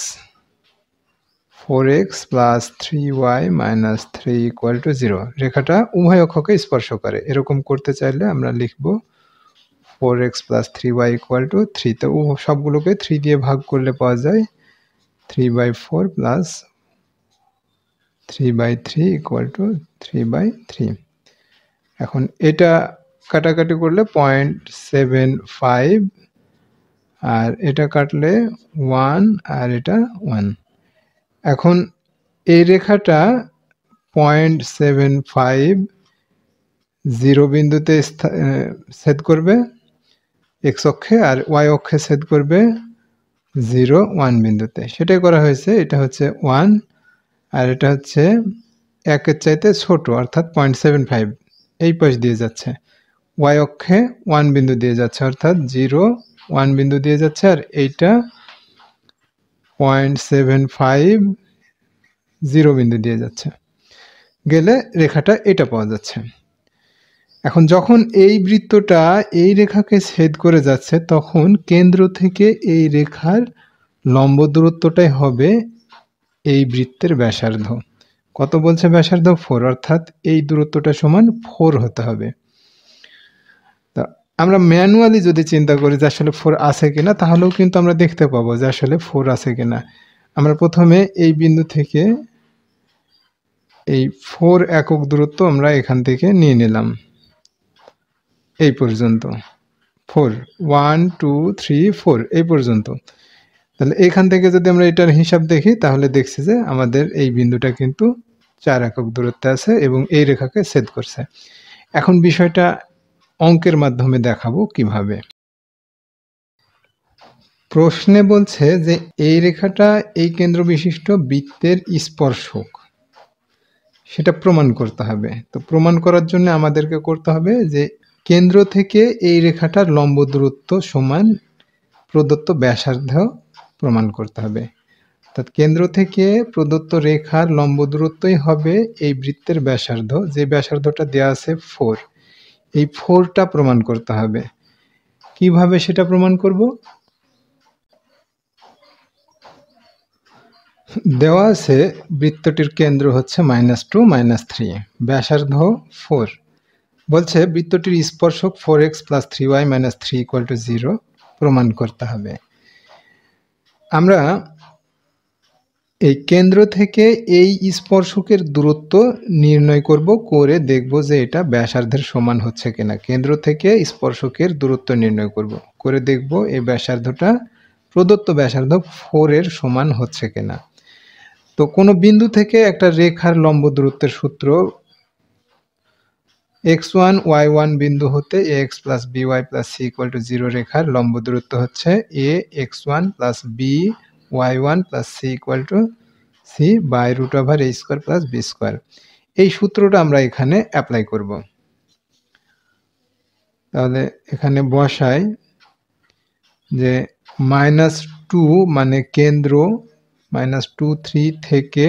4x + 3y - 3 = 0। রেখাটা উভয় অক্ষকে স্পর্শ করে। এরকম করতে চাইলে আমরা লিখব 4x + 3y = 3। তো সবগুলোকে 3 দিয়ে ভাগ করলে পাওয়া যায় 3/4 + 3/3 = 3/3। এখন এটা কাটাকাটি করলে 0.75 আর এটা কাটলে 1 আর এটা 1। এখন এই রেখাটা 0.75 0 বিন্দুতে ছেদ করবে x অক্ষে, আর y অক্ষে ছেদ করবে 0, 1 বিন্দুতে। সেটাই করা হয়েছে। এটা হচ্ছে 1 আর এটা হচ্ছে 1 এর চাইতে ছোট, অর্থাৎ 0.75 এই পাশ দিয়ে যাচ্ছে। y অক্ষে 1 বিন্দু দিয়ে যাচ্ছে, অর্থাৎ 0, 1 বিন্দু দিয়ে যাচ্ছে, আর এইটা 0.75 0 বিন্দু দিয়ে যাচ্ছে। গেলে রেখাটা এটা পাওয়া যাচ্ছে। এখন যখন এই বৃত্তটা এই রেখাকে ছেদ করে যাচ্ছে, তখন কেন্দ্র থেকে এই রেখার লম্ব দূরত্বটাই হবে এই বৃত্তের ব্যাসার্ধ। কত বলছে ব্যাসার্ধ? 4, অর্থাৎ এই দূরত্বটা সমান 4 হতে হবে। তা আমরা ম্যানুয়ালি যদি চিন্তা করি যে আসলে 4 আছে কিনা, তাহলেও কিন্তু আমরা দেখতে পাবো যে আসলে 4 আছে কিনা। আমরা প্রথমে এই বিন্দু থেকে এই 4 একক দূরত্ব আমরা এখান থেকে নিয়ে নিলাম এই পর্যন্ত। 4, 1, 2, 3, 4 এই পর্যন্ত। তাহলে এখান থেকে যদি আমরা এটার হিসাব দেখি, তাহলে দেখছি যে আমাদের এই বিন্দুটা কিন্তু 4 একক দূরত্বে আছে এবং এই রেখাকে ছেদ করছে। এখন বিষয়টা অঙ্কের মাধ্যমে দেখাবো কিভাবে। প্রশ্নে বলছে যে এই রেখাটা এই কেন্দ্র বিশিষ্ট বৃত্তের স্পর্শক, সেটা প্রমাণ করতে হবে। তো প্রমাণ করার জন্য আমাদেরকে করতে হবে যে কেন্দ্র থেকে এই রেখাটার লম্ব দূরত্ব সমান প্রদত্ত ব্যাসার্ধ প্রমাণ করতে হবে। অর্থাৎ কেন্দ্র থেকে প্রদত্ত রেখার লম্ব দূরত্বই হবে এই বৃত্তের ব্যাসার্ধ, যে ব্যাসার্ধটা দেওয়া আছে 4। এই 4টা প্রমাণ করতে হবে। কিভাবে সেটা প্রমাণ করব? দেওয়া আছে বৃত্তটির কেন্দ্র হচ্ছে -2 - 3, ব্যাসার্ধ 4। বলছে বৃত্তটির স্পর্শক 4x + 3y - 3 = 0 প্রমাণ করতে হবে। আমরা এই কেন্দ্র থেকে এই স্পর্শকের দূরত্ব নির্ণয় করব, করে দেখব যে এটা ব্যাসার্ধের সমান হচ্ছে কিনা। কেন্দ্র থেকে স্পর্শকের দূরত্ব নির্ণয় করব, করে দেখব এই ব্যাসার্ধটা প্রদত্ত ব্যাসার্ধ 4 এর সমান হচ্ছে কিনা। তো কোনো বিন্দু থেকে একটা রেখার লম্ব দূরত্বের সূত্র, x1 y1 বিন্দু হতে ax + by + c = 0 রেখার লম্ব দূরত্ব হচ্ছে a x1 + b y1 + c = c/√a² + b²। এই সূত্রটা আমরা এখানে অ্যাপ্লাই করব। তাহলে এখানে বসাই যে -2 মানে কেন্দ্র -2 3 থেকে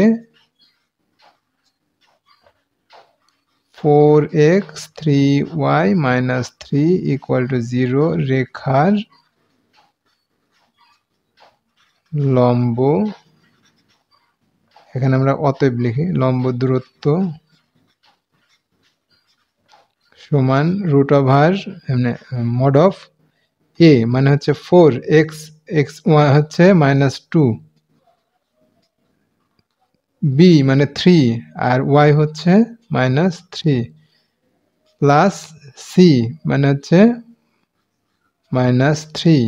4x 3y - 3 = 0 রেখার লম্ব, এখানে আমরা অতএব লিখি লম্ব দূরত্ব সমান √, mod of a মানে হচ্ছে 4x, x হচ্ছে -2, b মানে 3 আর y হচ্ছে -3 প্লাস c মানে হচ্ছে -3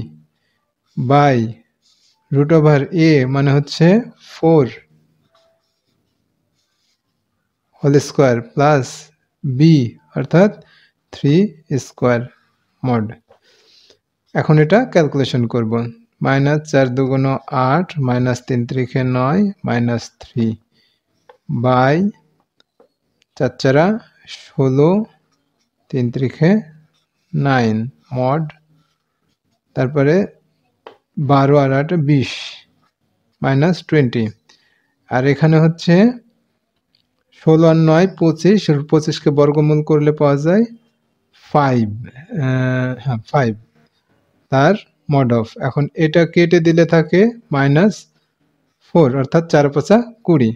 বাই √a মানে হচ্ছে 4 হোল স্কয়ার প্লাস b অর্থাৎ 3 স্কয়ার মড। এখন এটা ক্যালকুলেশন করব। -4 দুগুণ 8 -3 ত্রিকে 9 -3 বাই 4 চারা 16 3 ত্রিকে 9 মড, তারপরে 12 আর 8 20 -20, আর এখানে হচ্ছে 16 আর 9 25, 25কে বর্গমূল করলে পাওয়া যায় 5, হ্যাঁ 5 তার মড অফ। এখন এটা কেটে দিলে থাকে -4 অর্থাৎ 4 5 20,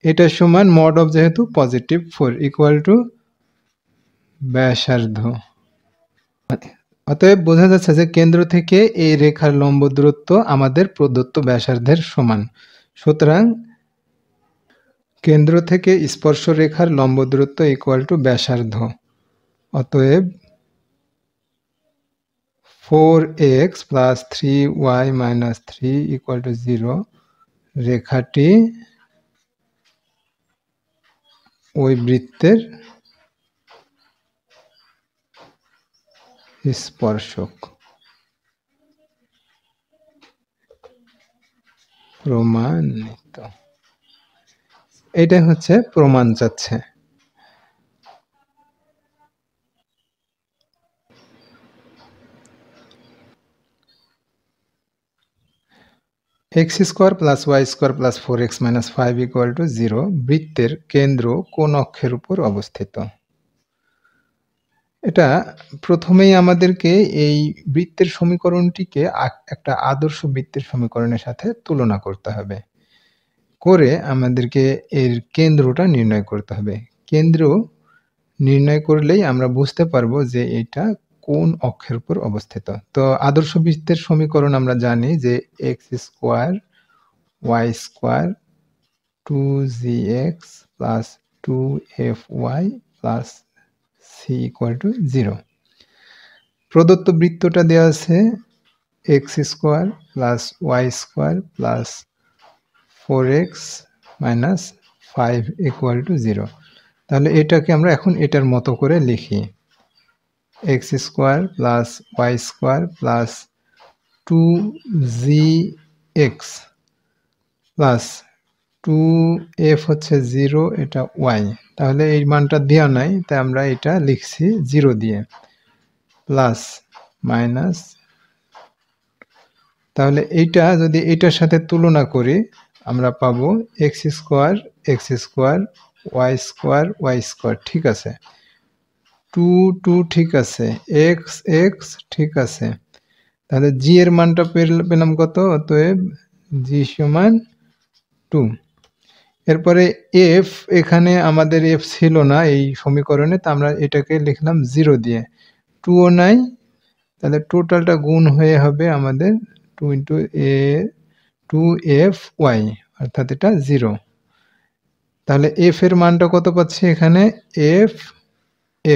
এটা সমান মড অফ যেহেতু পজিটিভ 4 ইকুয়াল টু ব্যাসার্ধ। অতএব বোঝা যাচ্ছে যে কেন্দ্র থেকে এই রেখার লম্ব দূরত্ব আমাদের প্রদত্ত ব্যাসার্ধের সমান। সুতরাং কেন্দ্র থেকে স্পর্শরেখার লম্ব দূরত্ব ইকুয়াল টু ব্যাসার্ধ। অতএব 4x + 3y - 3 = 0 রেখাটি ওই বৃত্তের স্পর্শক। প্রমাণিত। এটা হচ্ছে প্রমাণ চাচ্ছে। x² + y² + 4x - 5 = 0 বৃত্তের কেন্দ্র কোন অক্ষের উপর অবস্থিত? এটা প্রথমেই আমাদেরকে এই বৃত্তের সমীকরণটিকে একটা আদর্শ বৃত্তের সমীকরণের সাথে তুলনা করতে হবে, করে আমাদেরকে এর কেন্দ্রটা নির্ণয় করতে হবে। কেন্দ্র নির্ণয় করলেই আমরা বুঝতে পারবো যে এটা কোন অক্ষের উপর অবস্থিত। তো আদর্শ বৃত্তের সমীকরণ আমরা জানি যে x² y² 2gx + 2fy + c = 0। প্রদত্ত বৃত্তটা দেওয়া আছে x² + y² + 4x - 5 = 0। তাহলে এটাকে আমরা এখন এটার মতো করে লিখি x² + y² + 2gx plus 2f হচ্ছে 0, এটা y, তাহলে এই মানটা দেওয়া নাই তাই আমরা এটা লিখছি 0 দিয়ে, প্লাস মাইনাস, তাহলে এইটা যদি এটার সাথে তুলনা করি আমরা পাবো x² y², ঠিক আছে, 2 2 ঠিক আছে, x ঠিক আছে, তাহলে g এর মানটা পেলাম কত? অতএব g সমান 2। এরপরে f, এখানে আমাদের f ছিল না এই সমীকরণে, তো আমরা এটাকে লিখলাম 0 দিয়ে, 2 ও নাই, তাহলে টোটালটা গুণ হয়ে হবে আমাদের 2 × a 2fy, অর্থাৎ এটা 0। তাহলে f এর মানটা কত পাচ্ছি এখানে?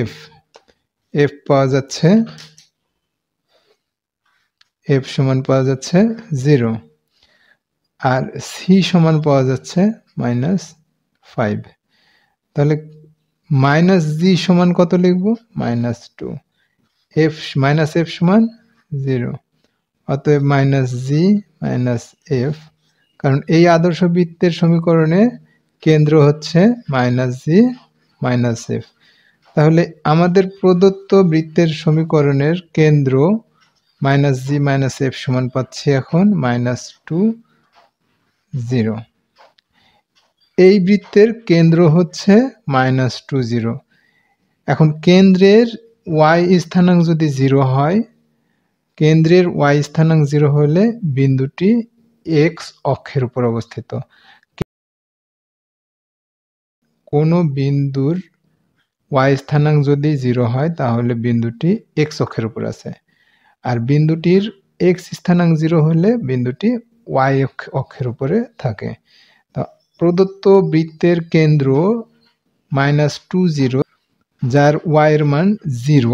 f পাওয়া যাচ্ছে, f সমান পাওয়া যাচ্ছে 0, আর c সমান পাওয়া যাচ্ছে -5। তাহলে -g সমান কত লিখব? -2। f সমান 0, অতএব -g - f, কারণ এই আদর্শ বৃত্তের সমীকরণে কেন্দ্র হচ্ছে -g -f। তাহলে আমাদের প্রদত্ত বৃত্তের সমীকরণের কেন্দ্র -g -f সমান পাচ্ছি এখন -2 0। এই বৃত্তের কেন্দ্র হচ্ছে -2 0। এখন কেন্দ্রের y স্থানাঙ্ক যদি 0 হয়, কেন্দ্রের y স্থানাঙ্ক 0 হলে বিন্দুটি x অক্ষের উপর অবস্থিত। কোনো বিন্দুর y স্থানাঙ্ক যদি 0 হয় তাহলে বিন্দুটি x অক্ষের উপর আছে, আর বিন্দুটির x স্থানাঙ্ক 0 হলে বিন্দুটি y অক্ষের উপরে থাকে। তো প্রদত্ত বৃত্তের কেন্দ্র -2 0, যার y এর মান 0,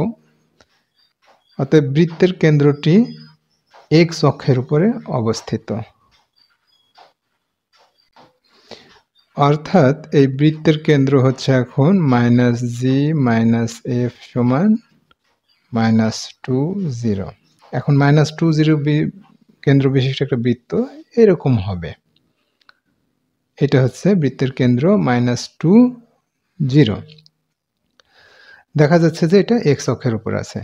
অতএব বৃত্তের কেন্দ্রটি x অক্ষের উপরে অবস্থিত। অর্থাৎ এই বৃত্তের কেন্দ্র হচ্ছে এখন -g -f সমান -2 0। এখন -2 0 কেন্দ্র বিশিষ্ট একটা বৃত্ত এরকম হবে। এটা হচ্ছে বৃত্তের কেন্দ্র -2 0। দেখা যাচ্ছে যে এটা x অক্ষের উপর আছে।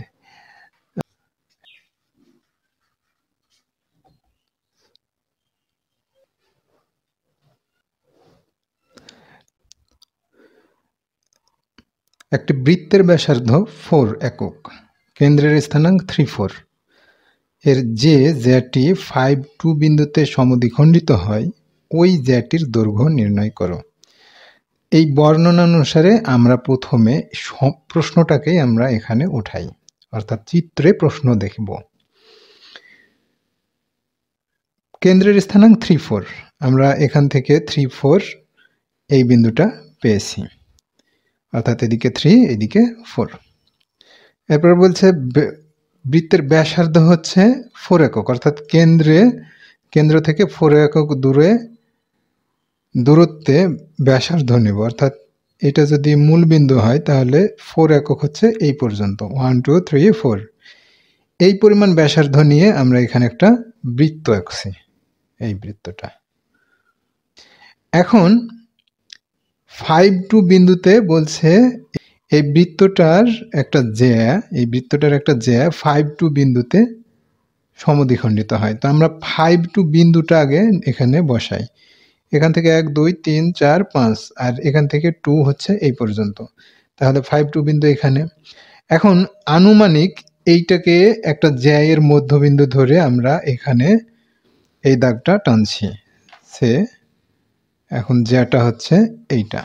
একটি বৃত্তের ব্যাসার্ধ 4 একক, কেন্দ্রের স্থানাঙ্ক 3 4, এর যে জ্যাটি 5 2 বিন্দুতে সমদ্বিখণ্ডিত হয় ওই জ্যাটির দৈর্ঘ্য নির্ণয় করো। এই বর্ণনা অনুসারে আমরা প্রথমে প্রশ্নটাকেই আমরা এখানে উঠাই, অর্থাৎ চিত্রে প্রশ্ন দেখব। কেন্দ্রের স্থানাঙ্ক 3 4, আমরা এখান থেকে 3 4 এই বিন্দুটা পেয়েছি, অর্থাৎ এদিকে 3 এদিকে 4। এরপর বলছে বৃত্তের ব্যাসার্ধ হচ্ছে 4 একক, অর্থাৎ কেন্দ্র থেকে 4 একক দূরত্বে ব্যাসার্ধ নেব। অর্থাৎ এটা যদি মূল বিন্দু হয় তাহলে 4 একক হচ্ছে এই পর্যন্ত, 1 2 3 4। এই পরিমাণ ব্যাসার্ধ নিয়ে আমরা এখানে একটা বৃত্ত আঁকছি, এই বৃত্তটা। এখন 5 2 বিন্দুতে বলছে এই বৃত্তটার একটা জ্যা 5 2 বিন্দুতে সমদ্বিখণ্ডিত হয়। তো আমরা 5 2 বিন্দুটা আগে এখানে বসাই। এখান থেকে 1 2 3 4 5, আর এখান থেকে 2 হচ্ছে এই পর্যন্ত, তাহলে 5 2 বিন্দু এখানে। এখন আনুমানিক এইটাকে একটা জ্যা এর মধ্যবিন্দু ধরে আমরা এখানে এই দাগটা টানছি। এখন জ্যাটা হচ্ছে এইটা,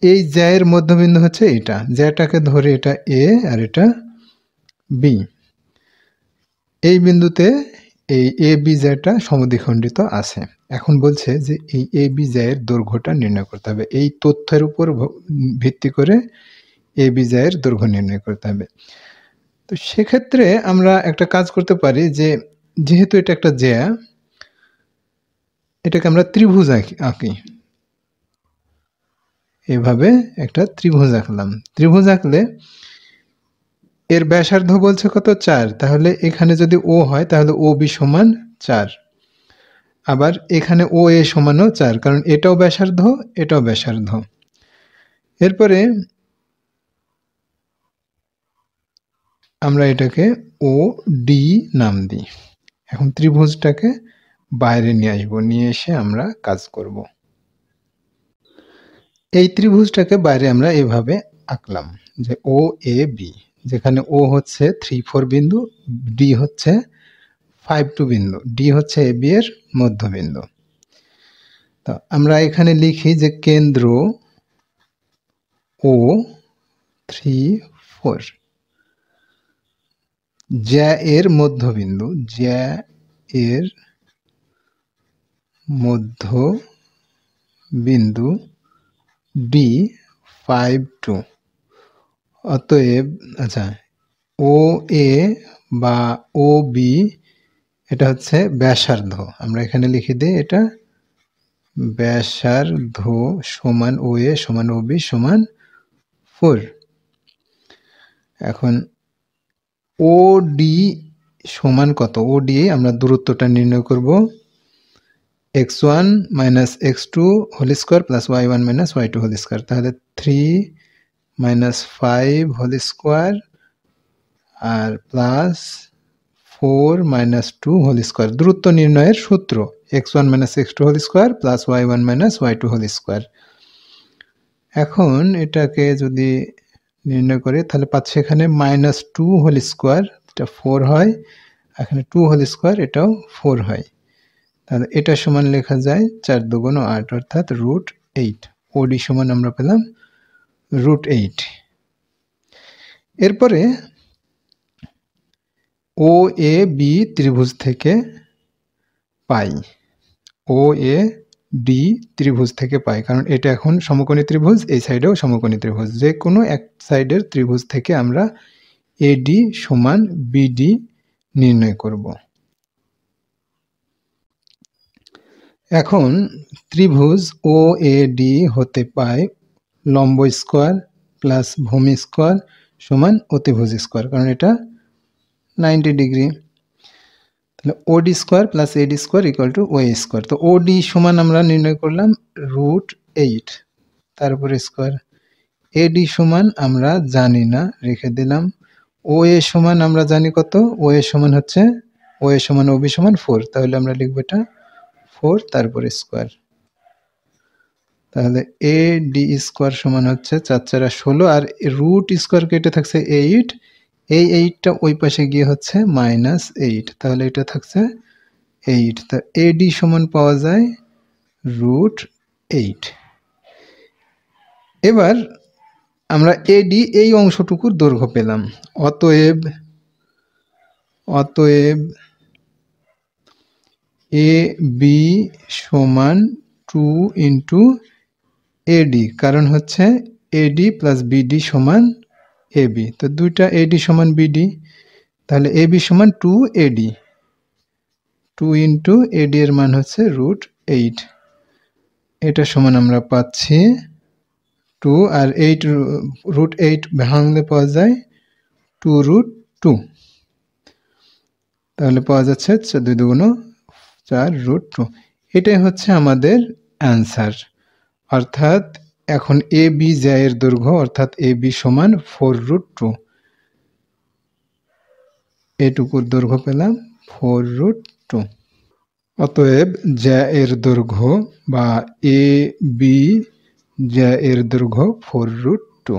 এই জ্যা এর মধ্যবিন্দু হচ্ছে এইটা, জ্যাটাকে ধরে এটা এ আর এটা বি। এই বিন্দুতে এই এ বি জ্যাটা সমদ্বিখণ্ডিত আছে। এখন বলছে যে এই এ বি জ্যায়ের দৈর্ঘ্যটা নির্ণয় করতে হবে। এই তথ্যের উপর ভিত্তি করে এ বি জ্যায়ের দৈর্ঘ্য নির্ণয় করতে হবে। তো সেক্ষেত্রে আমরা একটা কাজ করতে পারি যে যেহেতু এটা একটা জ্যা, এটাকে আমরা ত্রিভুজ আঁকি। এভাবে একটা ত্রিভুজ আঁকলাম। ত্রিভুজ আঁকলে এর ব্যাসার্ধ বলছে কত 4, তাহলে এখানে যদি ও হয় তাহলে ও বি সমান 4, আবার এখানে ও এ সমানও 4, কারণ এটাও ব্যাসার্ধ এটাও ব্যাসার্ধ। এরপরে আমরা এটাকে ও ডি নাম দিই। এখন ত্রিভুজটাকে বাইরে নিয়ে আসবো, নিয়ে এসে আমরা কাজ করব। এই ত্রিভুজটাকে বাইরে আমরা এভাবে আঁকলাম যে ও এ বি, যেখানে ও হচ্ছে 3 4 বিন্দু, ডি হচ্ছে 5 2 বিন্দু, ডি হচ্ছে এ বি এর মধ্যবিন্দু। তো আমরা এখানে লিখি যে কেন্দ্র ও 3 4, জ্যা এর মধ্যবিন্দু, জ্যা এর মধ্যবিন্দু ডি 5 2। অতএব আচ্ছা, ও এ বা ও বি এটা হচ্ছে ব্যাসার্ধ, আমরা এখানে লিখে দিই এটা ব্যাসার্ধ সমান ও এ সমান ও বি সমান 4। এখন ও ডি সমান কত, ও ডি আমরা দূরত্বটা নির্ণয় করব। x1 minus x2 whole square plus y1 minus y2 whole square, তাহলে 3 মাইনাস 5 হোল স্কোয়ার আর প্লাস 4 মাইনাস 2 হোল স্কোয়ার। দূরত্ব নির্ণয়ের সূত্র x1 minus x2 whole square plus y1 minus y2 whole square. এখন এটাকে যদি নির্ণয় করি তাহলে পাচ্ছি এখানে মাইনাস 2 হোল স্কোয়ার, এটা 4 হয়, এখানে 2 হোল স্কোয়ার, এটাও 4 হয়। তাহলে এটা সমান লেখা যায় 4 দুগুণ 8 অর্থাৎ √8। ওডি সমান আমরা পেলাম √8। এরপরে ও এ বি ত্রিভুজ থেকে পাই, ও এ ডি ত্রিভুজ থেকে পাই, কারণ এটা এখন সমকোণী ত্রিভুজ, এই সাইডেও সমকোণী ত্রিভুজ, যে কোনো এক সাইডের ত্রিভুজ থেকে আমরা এডি সমান বিডি নির্ণয় করব। এখন ত্রিভুজ ও এ ডি হতে পাই লম্ব স্কোয়ার প্লাস ভূমি স্কোয়ার সমান অতিভুজ স্কোয়ার, কারণ এটা 90 ডিগ্রি। তাহলে ওডি স্কোয়ার প্লাস এডি square equal two OA square. তো ওডি সমান আমরা নির্ণয় করলাম √8 তার উপরে স্কোয়ার। এডি সমান আমরা জানি না, রেখে দিলাম। ওএ সমান আমরা জানি কত, ওএ সমান হচ্ছে ওএ সমান ওবি সমান 4, তাহলে আমরা লিখব এটা 4 তারপরে স্কোয়ার। তাহলে এ ডি স্কোয়ার সমান হচ্ছে 4 4 16, আর রুট স্কোয়ার কেটে থাকছে 8, এই 8টা ওই পাশে গিয়ে হচ্ছে -8, তাহলে এটা থাকছে 8। তা এডি সমান পাওয়া যায় √8। এবার আমরা এডি এই অংশটুকুর দৈর্ঘ্য পেলাম, অতএব এ বি সমান 2 ইন্টু এডি, কারণ হচ্ছে এডি প্লাস বিডি সমান এবি, তো দুইটা এডি সমান বিডি, তাহলে এবি সমান 2 এডি, 2 ইন্টু এডি এর মান হচ্ছে √8। এটা সমান আমরা পাচ্ছি 2 আর 8 √8 ভাঙলে পাওয়া যায় 2√2, তাহলে পাওয়া যাচ্ছে 2 দুগুণ 4√2। এটাই হচ্ছে আমাদের অ্যান্সার। অর্থাৎ এখন এ বি জ্যা-এর দৈর্ঘ্য অর্থাৎ এ বি সমান 4√2, এটুকুর দৈর্ঘ্য পেলাম 4√2। অতএব জ্যা-এর দৈর্ঘ্য বা এ বি জ্যা-এর দৈর্ঘ্য 4√2।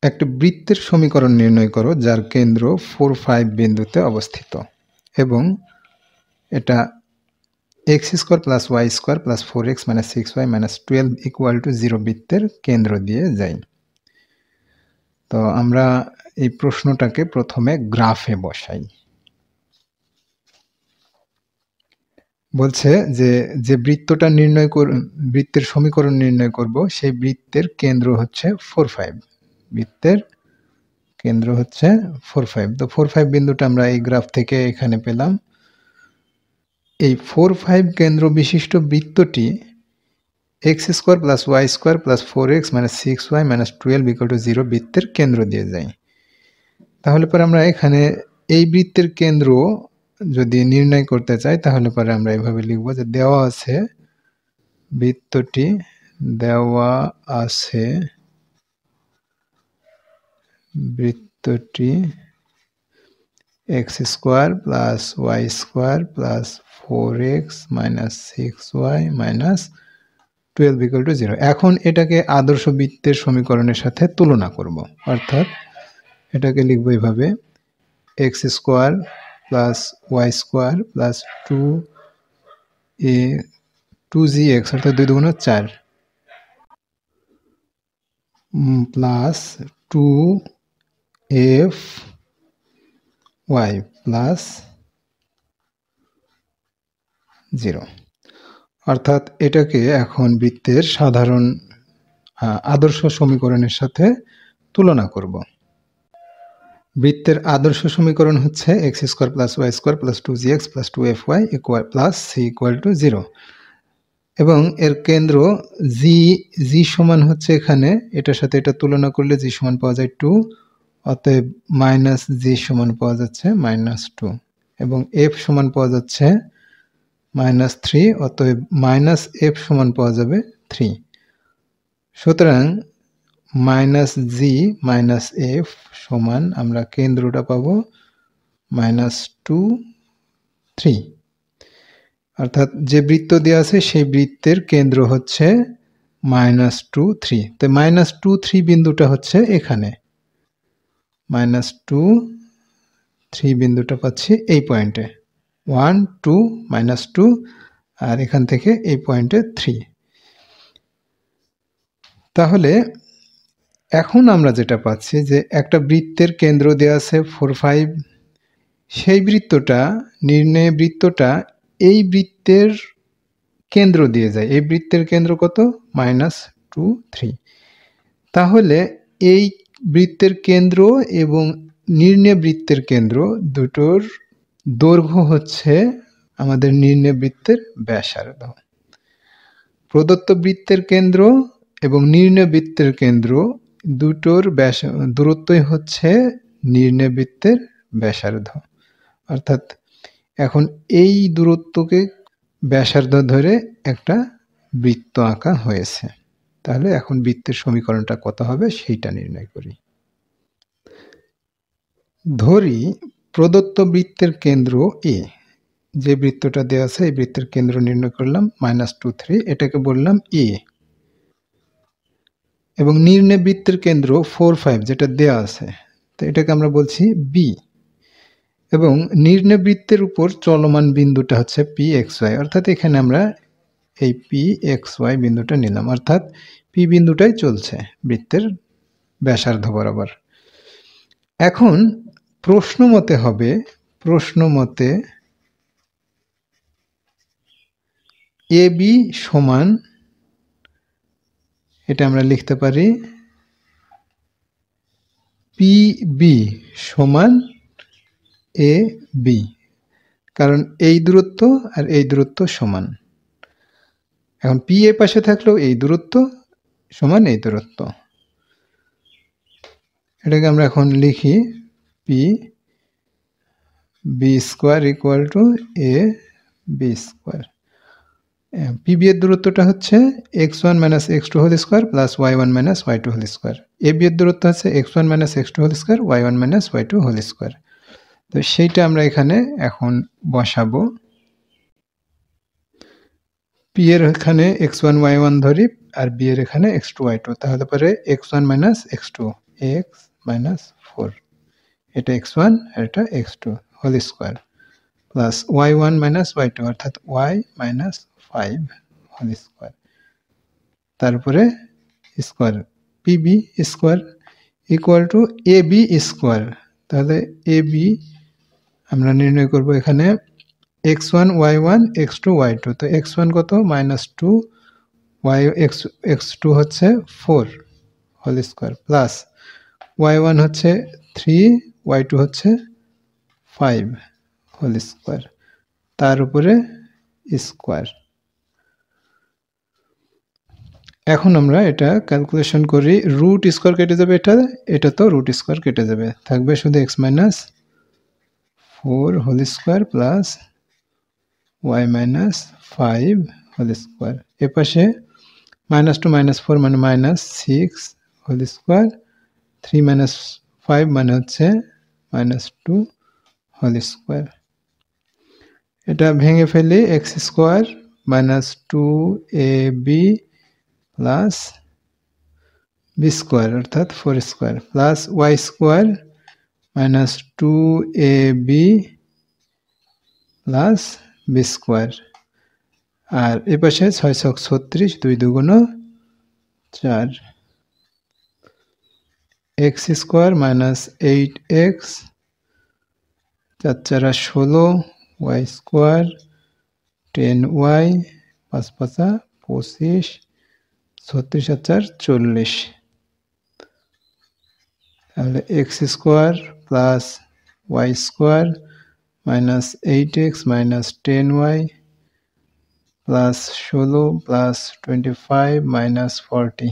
একটা বৃত্তের সমীকরণ নির্ণয় করো যার কেন্দ্র 4, 5 বিন্দুতে অবস্থিত এবং এটা x² plus y² plus 4x minus 6y minus 12 equal to 0 বৃত্তের কেন্দ্র দিয়ে যায়। তো আমরা এই প্রশ্নটাকে প্রথমে গ্রাফে বসাই। বলছে যে বৃত্তটা বৃত্তের সমীকরণ নির্ণয় করব, সেই বৃত্তের কেন্দ্র হচ্ছে 4, 5, বৃত্তের কেন্দ্র হচ্ছে 4, 5। তো 4, 5 বিন্দুটা আমরা এই গ্রাফ থেকে এখানে পেলাম। এই 4, 5 কেন্দ্র বিশিষ্ট বৃত্তটি x² plus y² plus 4x minus 6y minus 12 equal to 0 বৃত্তের কেন্দ্র দিয়ে যায়। তাহলে পরে আমরা এখানে এই বৃত্তের কেন্দ্র যদি নির্ণয় করতে চাই তাহলে পরে আমরা এভাবে লিখব যে দেওয়া আছে বৃত্তটি, দেওয়া আছে বৃত্তটি x² plus y² plus 4x minus 6y minus 12 equal to 0। এখন এটাকে আদর্শ বৃত্তের সমীকরণের সাথে তুলনা করব, অর্থাৎ এটাকে লিখব এইভাবে x² plus y² plus 2gx অর্থাৎ 2 দুগুণ 4 প্লাস 2fy প্লাস 0, অর্থাৎ এটাকে এখন বৃত্তের সাধারণ আদর্শ সমীকরণের সাথে তুলনা করব। বৃত্তের আদর্শ সমীকরণ হচ্ছে x² plus y² plus 2gx plus 2fy plus c equal to 0 এবং এর কেন্দ্র জি সমান হচ্ছে এখানে এটার সাথে এটা তুলনা করলে জি সমান পাওয়া যায় 2, অতএব মাইনাস জি সমান পাওয়া যাচ্ছে -2 এবং এফ সমান পাওয়া যাচ্ছে -3, অতএব মাইনাস এফ সমান পাওয়া যাবে 3। সুতরাং মাইনাস জি মাইনাস এফ সমান আমরা কেন্দ্রটা পাবো -2, 3। অর্থাৎ যে বৃত্ত দেওয়া আছে সেই বৃত্তের কেন্দ্র হচ্ছে -2, 3। তো -2, 3 বিন্দুটা হচ্ছে এখানে, -2, 3 বিন্দুটা পাচ্ছি এই পয়েন্টে, 1, 2, -2, আর এখান থেকে এই পয়েন্টে 3। তাহলে এখন আমরা যেটা পাচ্ছি যে একটা বৃত্তের কেন্দ্র দেওয়া আছে 4, 5, সেই বৃত্তটা নির্ণয় বৃত্তটা এই বৃত্তের কেন্দ্র দিয়ে যায়। এই বৃত্তের কেন্দ্র কত? -2, 3। তাহলে এই বৃত্তের কেন্দ্র এবং নির্ণয় বৃত্তের কেন্দ্র দুটোর দৈর্ঘ্য হচ্ছে আমাদের নির্ণয় বৃত্তের ব্যাসার্ধ। প্রদত্ত বৃত্তের কেন্দ্র এবং নির্ণয় বৃত্তের কেন্দ্র দুটোর দূরত্বই হচ্ছে নির্ণয় বৃত্তের ব্যাসার্ধ। অর্থাৎ এখন এই দূরত্বকে ব্যাসার্ধ ধরে একটা বৃত্ত আঁকা হয়েছে। তাহলে এখন বৃত্তের সমীকরণটা কত হবে সেইটা নির্ণয় করি। ধরি প্রদত্ত বৃত্তের কেন্দ্র এ, যে বৃত্তটা দেওয়া আছে এই বৃত্তের কেন্দ্র নির্ণয় করলাম -2, 3, এটাকে বললাম এ, এবং নির্ণয় বৃত্তের কেন্দ্র 4, 5 যেটা দেওয়া আছে, তো এটাকে আমরা বলছি বি, এবং নির্ণয় বৃত্তের উপর চলমান বিন্দুটা হচ্ছে পি এক্স ওয়াই। অর্থাৎ এখানে আমরা এই পি এক্স ওয়াই বিন্দুটা নিলাম, অর্থাৎ পি বিন্দুটাই চলছে বৃত্তের ব্যাসার্ধ বরাবর। এখন প্রশ্ন মতে হবে, প্রশ্ন মতে এ বি সমান, এটা আমরা লিখতে পারি পি বি সমান এ বি, কারণ এই দূরত্ব আর এই দূরত্ব সমান। এখন পি এ পাশে থাকলেও এই দূরত্ব সমান এই দূরত্ব। এটাকে আমরা এখন লিখি P B square equal to A B square. P B এর দূরত্বটা হচ্ছে x1 - x2 whole square plus y1 - y2 whole square. A B এর দূরত্ব হচ্ছে x1 - x2 whole square y1 - y2 whole square. তো সেইটা আমরা এখানে এখন বসাবো। পি এর এখানে x1 y1 ধরি আর বি এর এখানে x2 y2, তাহলে পরে x1 - x2 x - 4, এটা x1 আর এটা x2 whole square plus y1 - y2 অর্থাৎ y - 5 হোল স্কোয়ার, তারপরে square PB square equal to A B square. তাহলে এ বি আমরা নির্ণয় করব এখানে x1 y1 x2 y2। তো x1 কত? -2, x2 হচ্ছে 4 হোল স্কোয়ার প্লাস y1 হচ্ছে 3, y2 হচ্ছে 5 হোল স্কোয়ার, তার উপরে স্কোয়ার। এখন আমরা এটা ক্যালকুলেশন করি, রুট স্কোয়ার কেটে যাবে, এটা তো রুট স্কোয়ার কেটে যাবে, থাকবে শুধু x - 4 whole square plus y - 5 whole square. এ পাশে -2 - 4 মানে -6 হোল স্কোয়ার, 3 - 5 মানে হচ্ছে -2 হোল স্কোয়ার। এটা ভেঙে ফেলি, x square -2ab plus b square অর্থাৎ 4 square plus y square -2ab plus b square, আর এ পাশে 6 × 36, 2 × 2 = 4, x square -8x 4 × 4 = 16, y square 10y 5 × 5 = 25, 36 আর 4 = 40। তাহলে x square plus y square -8x - 10y plus 16 plus 25 - 40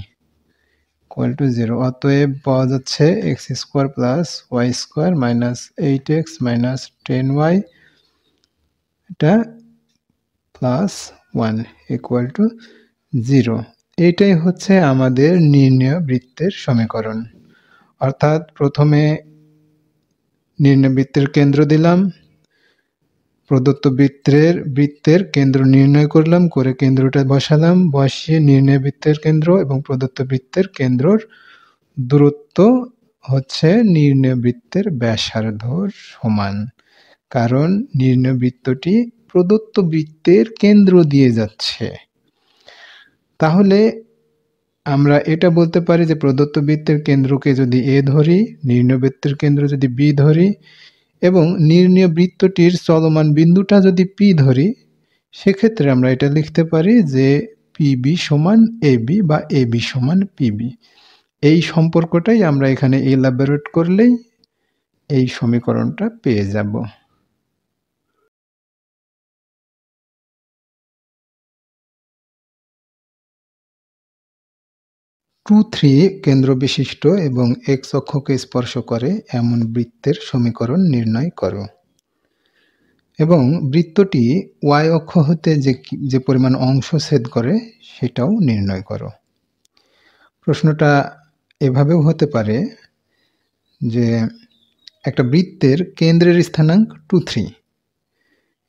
0। অতএব পাওয়া যাচ্ছে x² + y² - 8x - 10y এটা +1 = 0। এটাই হচ্ছে আমাদের নির্ণেয় বৃত্তের সমীকরণ। অর্থাৎ প্রথমে নির্ণেয় বৃত্তের কেন্দ্র দিলাম, প্রদত্ত বৃত্তের কেন্দ্র নির্ণয় করলাম, করে কেন্দ্রটা বসালাম, বসিয়ে নির্ণেয় বৃত্তের কেন্দ্র এবং প্রদত্ত বৃত্তের কেন্দ্রর দূরত্ব হচ্ছে নির্ণেয় বৃত্তের ব্যাসার্ধর সমান। কারণ নির্ণেয় বৃত্তটি প্রদত্ত বৃত্তের কেন্দ্র দিয়ে যাচ্ছে। তাহলে আমরা এটা বলতে পারি যে প্রদত্ত বৃত্তের কেন্দ্রকে যদি এ ধরি, নির্ণেয় বৃত্তের কেন্দ্র যদি বি ধরি এবং নির্ণেয় বৃত্তটির চলমান বিন্দুটা যদি পি ধরি, সেক্ষেত্রে আমরা এটা লিখতে পারি যে পিবি সমান এবি বা এবি সমান পিবি। এই সম্পর্কটাই আমরা এখানে এলাবোরেট করলেই এই সমীকরণটা পেয়ে যাব। 2,3 কেন্দ্র বিশিষ্ট এবং এক্স অক্ষকে স্পর্শ করে এমন বৃত্তের সমীকরণ নির্ণয় করো। এবং বৃত্তটি ওয়াই অক্ষ হতে যে পরিমাণ অংশ ছেদ করে সেটাও নির্ণয় করো। প্রশ্নটা এভাবেও হতে পারে যে একটা বৃত্তের কেন্দ্রের স্থানাঙ্ক 2,3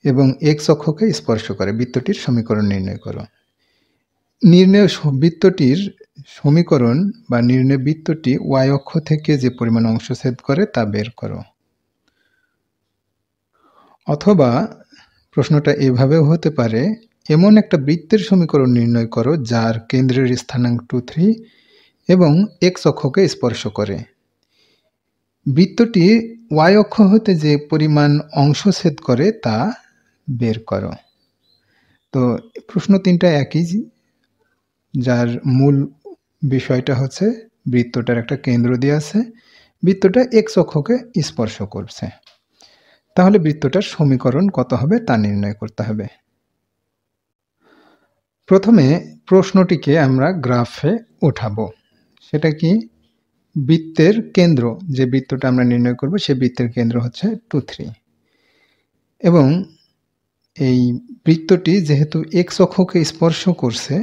এবং এক্স অক্ষকে স্পর্শ করে, বৃত্তটির সমীকরণ নির্ণয় করো। নির্ণয় বৃত্তটির সমীকরণ বা নির্ণয় বৃত্তটি ওয়াই অক্ষ থেকে যে পরিমাণ অংশ ছেদ করে তা বের করো। অথবা প্রশ্নটা এভাবেও হতে পারে, এমন একটা বৃত্তের সমীকরণ নির্ণয় করো যার কেন্দ্রের স্থানাঙ্ক 2,3 এবং এক্স অক্ষকে স্পর্শ করে। বৃত্তটি ওয়াই অক্ষ হতে যে পরিমাণ অংশ ছেদ করে তা বের করো। তো প্রশ্ন তিনটা একই, যার মূল বিষয়টা হচ্ছে বৃত্তটার একটা কেন্দ্র দিয়ে আছে, বৃত্তটা এক্স অক্ষকে স্পর্শ করছে। তাহলে বৃত্তটার সমীকরণ কত হবে তা নির্ণয় করতে হবে। প্রথমে প্রশ্নটিকে আমরা গ্রাফে ওঠাবো। সেটা কি? বৃত্তের কেন্দ্র, যে বৃত্তটা আমরা নির্ণয় করব সে বৃত্তের কেন্দ্র হচ্ছে 2,3 এবং এই বৃত্তটি যেহেতু এক্স অক্ষকে স্পর্শ করছে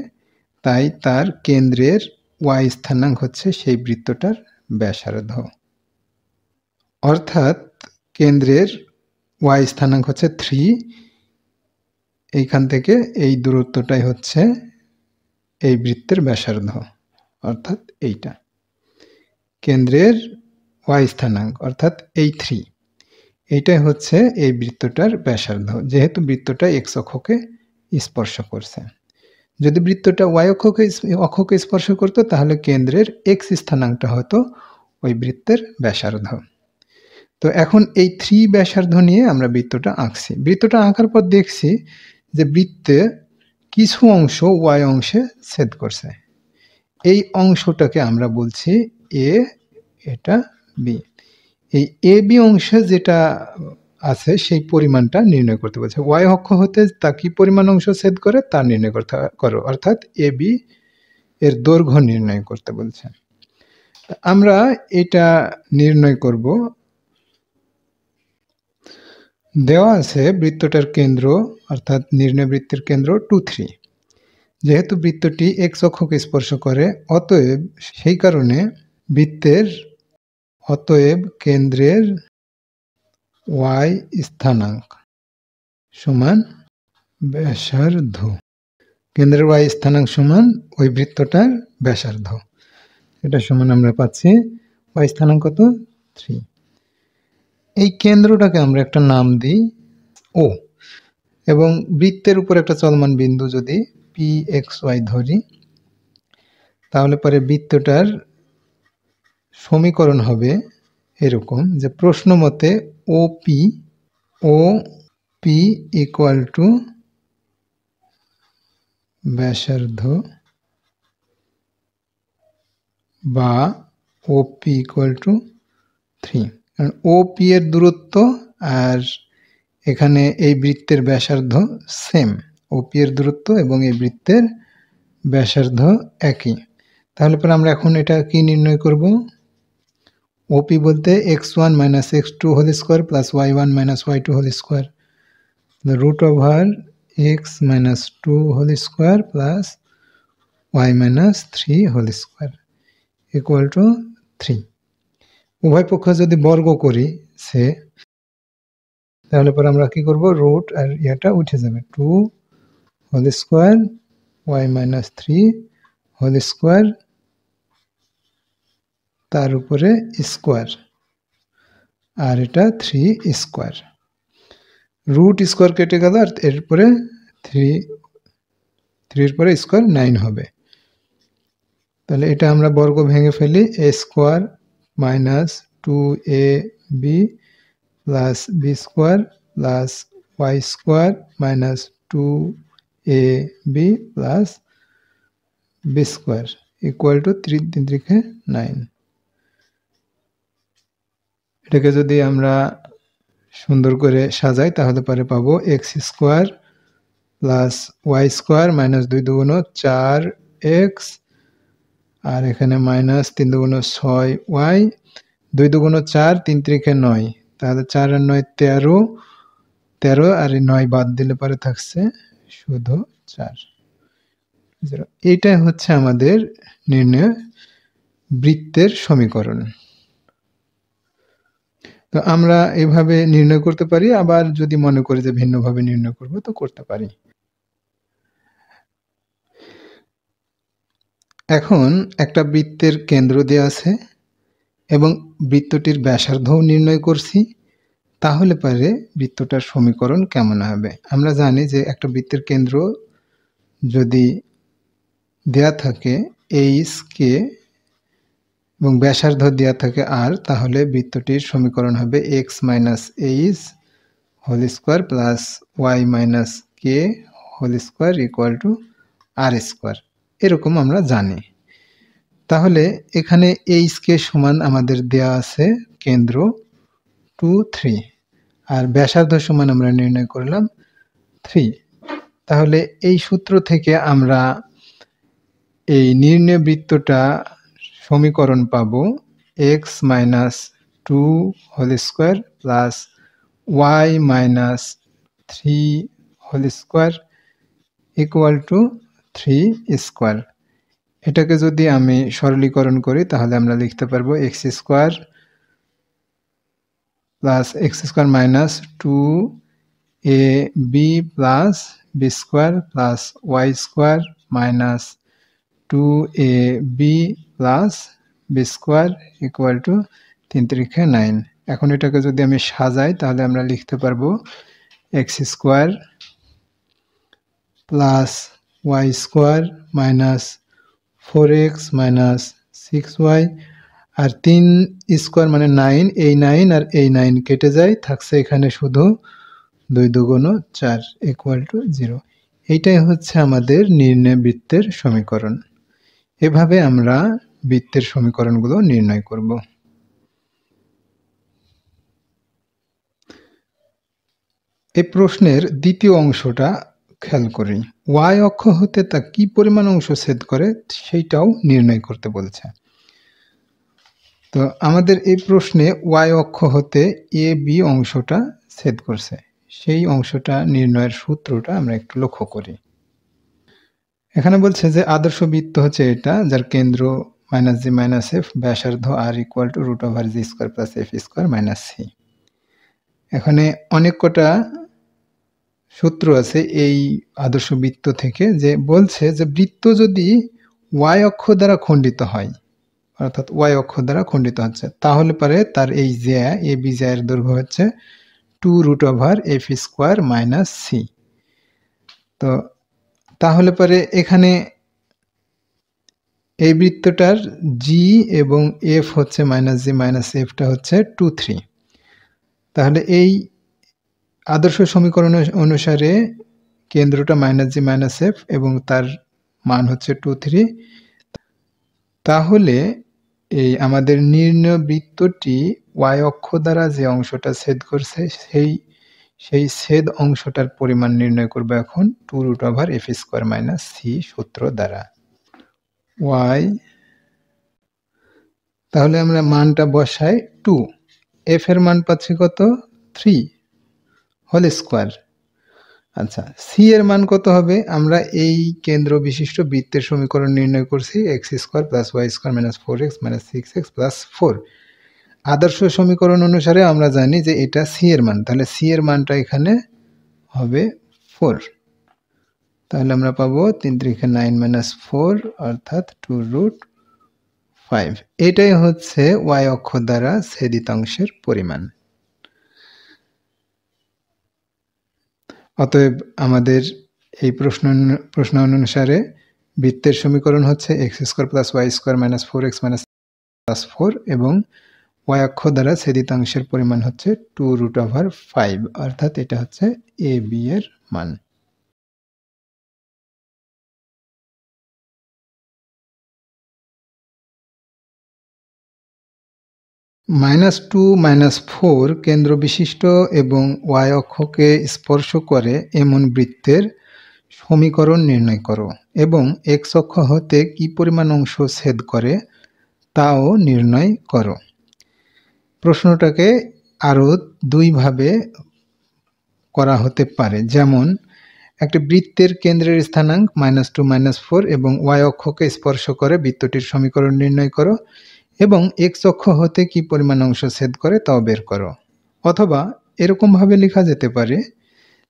তাই তার কেন্দ্রের ওয়াই স্থানাঙ্ক হচ্ছে সেই বৃত্তটার ব্যাসার্ধ। অর্থাৎ কেন্দ্রের ওয়াই স্থানাঙ্ক হচ্ছে 3, এইখান থেকে এই দূরত্বটাই হচ্ছে এই বৃত্তের ব্যাসার্ধ, অর্থাৎ এইটা কেন্দ্রের ওয়াই স্থানাঙ্ক, অর্থাৎ এই 3, এইটাই হচ্ছে এই বৃত্তটার ব্যাসার্ধ, যেহেতু বৃত্তটা এক্স অক্ষকে স্পর্শ করছে। যদি বৃত্তটা ওয়াই অক্ষকে স্পর্শ করতো তাহলে কেন্দ্রের এক্স স্থানাঙ্কটা হতো ওই বৃত্তের ব্যাসার্ধ। তো এখন এই 3 ব্যাসার্ধ নিয়ে আমরা বৃত্তটা আঁকছি। বৃত্তটা আঁকার পর দেখছি যে বৃত্তে কিছু অংশ ওয়াই অংশে ছেদ করছে। এই অংশটাকে আমরা বলছি এ, এটা বি। এই এ বি অংশে যেটা আছে সেই পরিমাণটা নির্ণয় করতে বলছে। ওয়াই অক্ষ হতে তা কি পরিমাণ অংশ ছেদ করে তা নির্ণয় করো, অর্থাৎ এ বি এর দৈর্ঘ্য নির্ণয় করতে বলছে। আমরা এটা নির্ণয় করব। দেওয়া আছে বৃত্তটার কেন্দ্র অর্থাৎ নির্ণয় বৃত্তের কেন্দ্র 2,3। যেহেতু বৃত্তটি এক্স অক্ষকে স্পর্শ করে অতএব সেই কারণে কেন্দ্রের ওয়াই স্থানাঙ্ক সমান ব্যাসার্ধ। কেন্দ্রের ওয়াই স্থানাঙ্ক সমান ওই বৃত্তটার ব্যাসার্ধ। এটা সমান আমরা পাচ্ছি ওয়াই স্থানাঙ্ক কত? 3। এই কেন্দ্রটাকে আমরা একটা নাম দিই ও, এবং বৃত্তের উপর একটা চলমান বিন্দু যদি পি এক্স ওয়াই ধরি তাহলে পরে বৃত্তটার সমীকরণ হবে এরকম যে প্রশ্ন মতে ও পি ইকুয়াল টু ব্যাসার্ধ বা ও পি ইকুয়াল টু 3। কারণ ও পি এর দূরত্ব আর এখানে এই বৃত্তের ব্যাসার্ধ সেম। ও পি এর দূরত্ব এবং এই বৃত্তের ব্যাসার্ধ একই। তাহলে পরে আমরা এখন এটা কি নির্ণয় করব? ওপি বলতে x1 minus x2 whole square plus y1 minus y2 whole square, root over x minus 2 whole square plus y minus 3 whole square equal to 3। উভয় পক্ষ যদি বর্গ করি সে, তাহলে পরে আমরা কি করব? রুট আর এটা উঠে যাবে, 2 whole square y minus 3 whole square তার উপরে স্কোয়ার, আর এটা 3 স্কোয়ার। রুট স্কোয়ার কেটে গেল আর এরপরে 3 পরে স্কোয়ার 9 হবে। তাহলে এটা আমরা বর্গ ভেঙে ফেলি, a square minus 2ab plus b square plus y square minus 2ab plus b square equal to 3 3 9। এটাকে যদি আমরা সুন্দর করে সাজাই তাহলে পরে পাবো x square plus y square minus 2 দুগুণ 4x, আর এখানে মাইনাস 3 দুগুণ 6y, 2 দুগুণ 4 3 3 9, তাহলে 4 আর 9 13, 13 আর 9 বাদ দিলে পরে থাকছে শুধু 4। এইটা হচ্ছে আমাদের নির্ণয় বৃত্তের সমীকরণ। তো আমরা এভাবে নির্ণয় করতে পারি, আবার যদি মনে করি যে ভিন্নভাবে নির্ণয় করব তো করতে পারি। এখন একটা বৃত্তের কেন্দ্র দেওয়া আছে এবং বৃত্তটির ব্যাসার্ধও নির্ণয় করছি, তাহলে পারে বৃত্তটার সমীকরণ কেমন হবে? আমরা জানি যে একটা বৃত্তের কেন্দ্র যদি দেয়া থাকে h কে এবং ব্যাসার্ধ দেওয়া থাকে r, তাহলে বৃত্তটির সমীকরণ হবে x minus h whole square plus y minus k whole square equal to r square. এরকম আমরা জানি। তাহলে এখানে h কে সমান আমাদের দেয়া আছে কেন্দ্র 2 3, আর ব্যাসার্ধ সমান আমরা নির্ণয় করলাম 3। তাহলে এই সূত্র থেকে আমরা এই নির্ণয় বৃত্তটা সমীকরণ পাবো x minus 2 whole square plus y minus 3 whole square equal to 3 square. এটাকে যদি আমি সরলীকরণ করি তাহলে আমরা লিখতে পারবো x square plus x square minus 2ab plus b square plus y square minus 2ab plus b square equal to 3 3 9। এখন এটাকে যদি আমি সাজাই তাহলে আমরা লিখতে পারবো x square plus y square minus 4x minus 6y, আর 3 স্কোয়ার মানে 9, এই 9 আর এই 9 কেটে যায়, থাকছে এখানে শুধু 2 দুগুণ 4 ইকুয়াল টু 0। এইটাই হচ্ছে আমাদের নির্ণয় বৃত্তের সমীকরণ। এভাবে আমরা বৃত্তের সমীকরণগুলো নির্ণয় করব। এই প্রশ্নের দ্বিতীয় অংশটা খেয়াল করি, y অক্ষ হতে তা কি পরিমাণ অংশ ছেদ করে সেইটাও নির্ণয় করতে বলছে। তো আমাদের এই প্রশ্নে y অক্ষ হতে ab অংশটা ছেদ করছে, সেই অংশটা নির্ণয়ের সূত্রটা আমরা একটু লক্ষ্য করি। এখানে বলছে যে আদর্শ বৃত্ত হচ্ছে এটা, যার কেন্দ্র মাইনাস জি মাইনাস এফ, ব্যাসার্ধ r equal to root over g square plus f square minus c. এখানে অনেক কটা সূত্র আছে এই আদর্শ বৃত্ত থেকে, যে বলছে যে বৃত্ত যদি y অক্ষ দ্বারা খণ্ডিত হয়, অর্থাৎ y অক্ষ দ্বারা খণ্ডিত হচ্ছে, তাহলে পরে তার এই জ্যা এ বি জ্যা এর দৈর্ঘ্য হচ্ছে 2 root over f square minus c. তো তাহলে পরে এখানে এই বৃত্তটার জি এবং এফ হচ্ছে মাইনাস জি মাইনাস এফটা হচ্ছে 2 3। তাহলে এই আদর্শ সমীকরণ অনুসারে কেন্দ্রটা মাইনাস জি মাইনাস এফ এবং তার মান হচ্ছে 2 3। তাহলে এই আমাদের নির্ণয় বৃত্তটি y অক্ষ দ্বারা যে অংশটা ছেদ করছে সেই ছেদ অংশটার পরিমাণ নির্ণয় করবে এখন 2 root over f square minus c সূত্র দ্বারা। y তাহলে আমরা মানটা বসাই 2, এফ এর মান পাচ্ছি কত 3 হোল স্কোয়ার। আচ্ছা, সি এর মান কত হবে? আমরা এই কেন্দ্র বিশিষ্ট বৃত্তের সমীকরণ নির্ণয় করছি x square plus y square minus 4x minus 6x plus 4। আদর্শ সমীকরণ অনুসারে আমরা জানি যে এটা সি এর মান, তাহলে সি এর মানটা এখানে হবে 4। তাহলে আমরা পাবো 3 3 9 মাইনাস 4 অর্থাৎ 2√5। এটাই হচ্ছে ওয়াই অক্ষ দ্বারা ছেদিতাংশের পরিমাণ। অতএব আমাদের এই প্রশ্ন অনুসারে বৃত্তের সমীকরণ হচ্ছে x square plus y square minus 4x minus plus 4 এবং ওয়াই অক্ষ দ্বারা ছেদিতাংশের পরিমাণ হচ্ছে 2√5, অর্থাৎ এটা হচ্ছে এ বি এর মান। -2 -4 কেন্দ্র বিশিষ্ট এবং ওয়াই অক্ষকে স্পর্শ করে এমন বৃত্তের সমীকরণ নির্ণয় করো এবং এক্স অক্ষ হতে কি পরিমাণ অংশ ছেদ করে তাও নির্ণয় করো। প্রশ্নটাকে আরও দুইভাবে করা হতে পারে, যেমন একটি বৃত্তের কেন্দ্রের স্থানাঙ্ক -2 -4 এবং ওয়াই অক্ষকে স্পর্শ করে বৃত্তটির সমীকরণ নির্ণয় করো এবং এক্স অক্ষ হতে কি পরিমাণ অংশ ছেদ করে তাও বের করো। অথবা এরকমভাবে লেখা যেতে পারে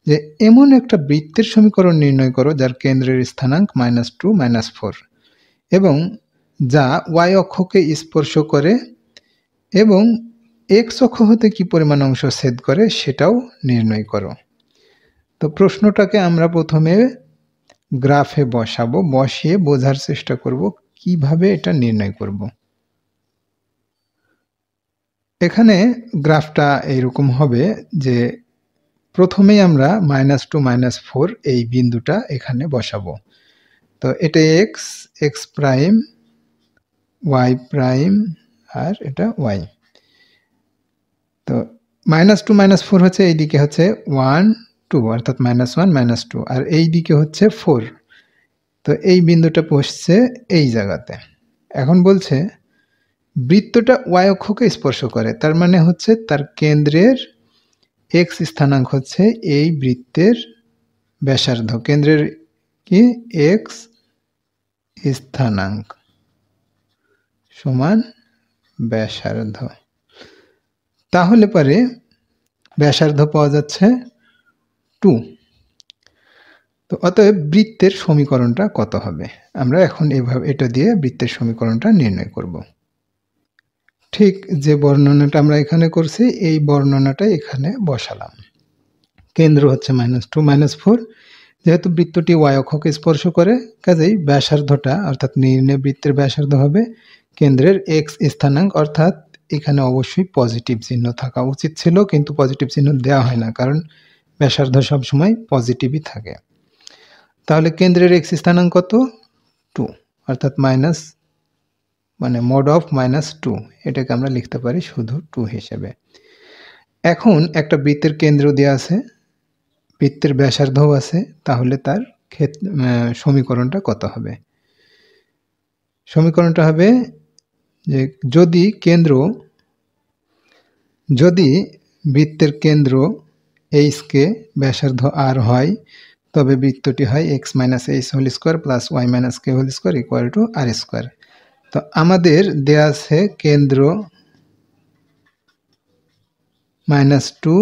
যে এমন একটা বৃত্তের সমীকরণ নির্ণয় করো যার কেন্দ্রের স্থানাঙ্ক -2 -4 এবং যা ওয়াই অক্ষকে স্পর্শ করে এবং এক্স অক্ষ হতে কি পরিমাণ অংশ ছেদ করে সেটাও নির্ণয় করো। তো প্রশ্নটাকে আমরা প্রথমে গ্রাফে বসাবো, বসিয়ে বোঝার চেষ্টা করব কিভাবে এটা নির্ণয় করব। এখানে গ্রাফটা এইরকম হবে যে প্রথমেই আমরা -2 -4 এই বিন্দুটা এখানে বসাবো। তো এটা x, x prime, y prime আর এটা ওয়াই। তো -2 -4 হচ্ছে এইদিকে হচ্ছে 1 2 অর্থাৎ -1 -2 আর এই দিকে হচ্ছে 4। তো এই বিন্দুটা বসছে এই জায়গাতে। এখন বলছে বৃত্তটা ওয়াই অক্ষকে স্পর্শ করে, তার মানে হচ্ছে তার কেন্দ্রের এক্স স্থানাঙ্ক হচ্ছে এই বৃত্তের ব্যাসার্ধ, কেন্দ্রের কি এক্স স্থানাঙ্ক সমান ব্যাসার্ধ। তাহলে পরে ব্যাসার্ধ পাওয়া যাচ্ছে 2। তো অতএব বৃত্তের সমীকরণটা কত হবে? আমরা এখন এভাবে এটা দিয়ে বৃত্তের সমীকরণটা নির্ণয় করব। ঠিক যে বর্ণনাটা আমরা এখানে করছি এই বর্ণনাটাই এখানে বসালাম। কেন্দ্র হচ্ছে -2 -4, যেহেতু বৃত্তটি ওয়াই অক্ষকে স্পর্শ করে কাজেই ব্যাসার্ধটা অর্থাৎ নির্ণয় বৃত্তের ব্যাসার্ধ হবে কেন্দ্রের এক্স স্থানাঙ্ক, অর্থাৎ এখানে অবশ্যই পজিটিভ চিহ্ন থাকা উচিত ছিল, কিন্তু পজিটিভ চিহ্ন দেওয়া হয় না কারণ ব্যাসার্ধ সবসময় পজিটিভই থাকে। তাহলে কেন্দ্রের এক্স স্থানাঙ্ক কত 2, অর্থাৎ mod of -2, এটাকে আমরা লিখতে পারি শুধু 2 হিসেবে। এখন একটা বৃত্তের কেন্দ্র দেওয়া আছে, বৃত্তের ব্যাসার্ধও আছে, তাহলে তার সমীকরণটা কত হবে? সমীকরণটা হবে যে যদি বৃত্তের কেন্দ্র এইচ কে ব্যাসার্ধ আর হয় তবে বৃত্তটি হয় x - h whole square plus y - k whole square equal to r square. তো আমাদের দেয়া আছে কেন্দ্র -2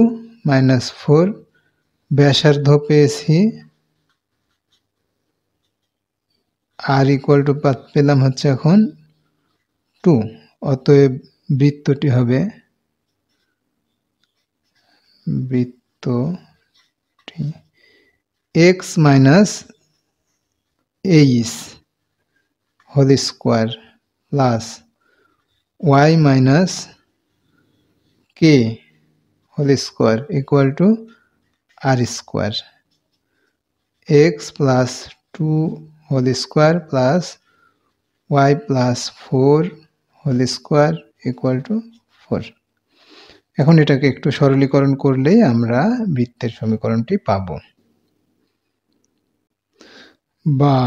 -4, ব্যাসার্ধ পেয়েছি আর ইকুয়াল টু পেলাম হচ্ছে এখন 2। অতএব বৃত্তটি হবে x - h whole square plus y - k whole square equal to r square. x plus 2 whole square plus y plus 4 whole square equal to 4। এখন এটাকে একটু সরলীকরণ করলেই আমরা বৃত্তের সমীকরণটি পাব, বা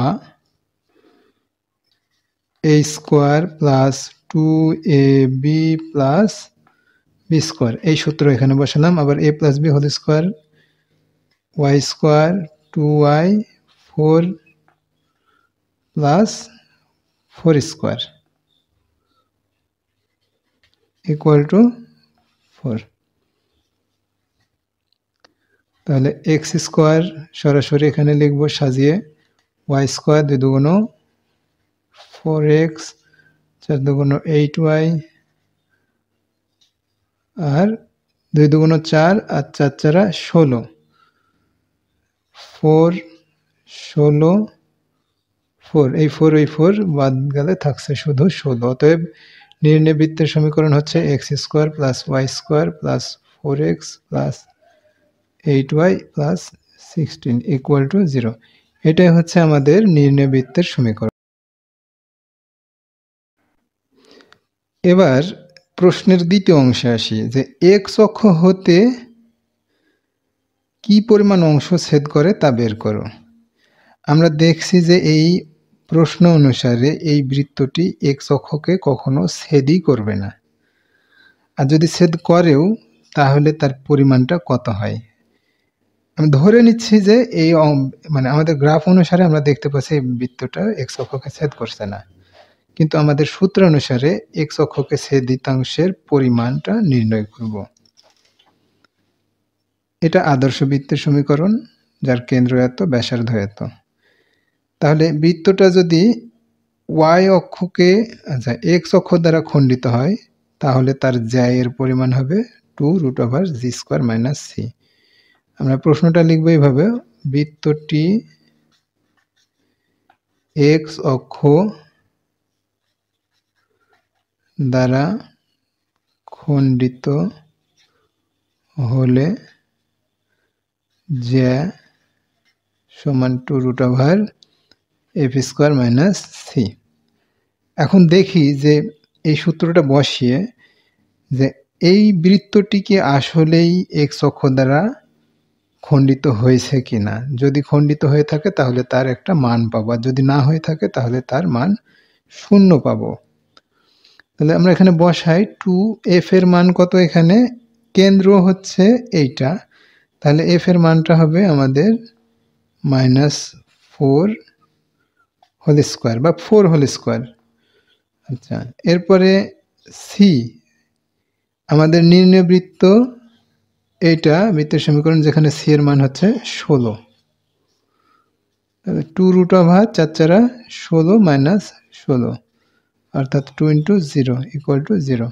a square plus 2ab plus b square, এই সূত্র এখানে বসালাম। আবার a plus b whole square y square 2y 4 plus 4 square equal to 4। তাহলে এক্স স্কোয়ার সরাসরি এখানে লিখবো সাজিয়ে, ওয়াই স্কোয়ার 2 দুগুণ 4x 4 দুগুণ 8y আর 2 দুগুণ 4 আর 4 চারা 16, 4 16 4, এই 4 ওই 4 বাদ গেলে থাকছে শুধু 16। অতএব নির্ণয় বৃত্তের সমীকরণ হচ্ছে x square plus y square plus 4x plus 8y plus 16 equal to 0। এটাই হচ্ছে আমাদের নির্ণয় বৃত্তের সমীকরণ। এবার প্রশ্নের দ্বিতীয় অংশে আসি, যে এক্স অক্ষ হতে কি পরিমাণ অংশ ছেদ করে তা বের করো। আমরা দেখছি যে এই প্রশ্ন অনুসারে এই বৃত্তটি এক্স অক্ষকে কখনো ছেদই করবে না, আর যদি ছেদ করেও তাহলে তার পরিমাণটা কত হয়। আমি ধরে নিচ্ছি যে এই মানে আমাদের গ্রাফ অনুসারে আমরা দেখতে পাচ্ছি এই বৃত্তটা এক্স অক্ষকে ছেদ করছে না, কিন্তু আমাদের সূত্র অনুসারে এক্স অক্ষকে ছেদিতাংশের পরিমাণটা নির্ণয় করব। এটা আদর্শ বৃত্তের সমীকরণ, যার কেন্দ্র এত ব্যাসার্ধ এত। তাহলে বৃত্তটা যদি ওয়াই অক্ষকে আচ্ছা এক্স অক্ষ দ্বারা খণ্ডিত হয়, তাহলে তার জ্যায়ের পরিমাণ হবে 2√g² - c। আমরা প্রশ্নটা লিখব এইভাবে, বৃত্তটি এক্স অক্ষ দ্বারা খণ্ডিত হলে জ্যা সমান 2√f² - c। এখন দেখি যে এই সূত্রটা বসিয়ে যে এই বৃত্তটি কি আসলেই এক্স অক্ষ দ্বারা খণ্ডিত হয়েছে কিনা। যদি খণ্ডিত হয়ে থাকে তাহলে তার একটা মান পাবো, আর যদি না হয়ে থাকে তাহলে তার মান 0 পাবো। তাহলে আমরা এখানে বসাই 2f এর মান কত, এখানে কেন্দ্র হচ্ছে এইটা, তাহলে f এর মানটা হবে আমাদের -4 হোল স্কোয়ার বা 4 হোল স্কোয়ার। আচ্ছা, এরপরে সি, আমাদের নির্ণয় বৃত্ত এইটা বৃত্তের সমীকরণ, যেখানে সি এর মান হচ্ছে 16। 2√4 16 - 16 অর্থাৎ 2 × 0 = 0।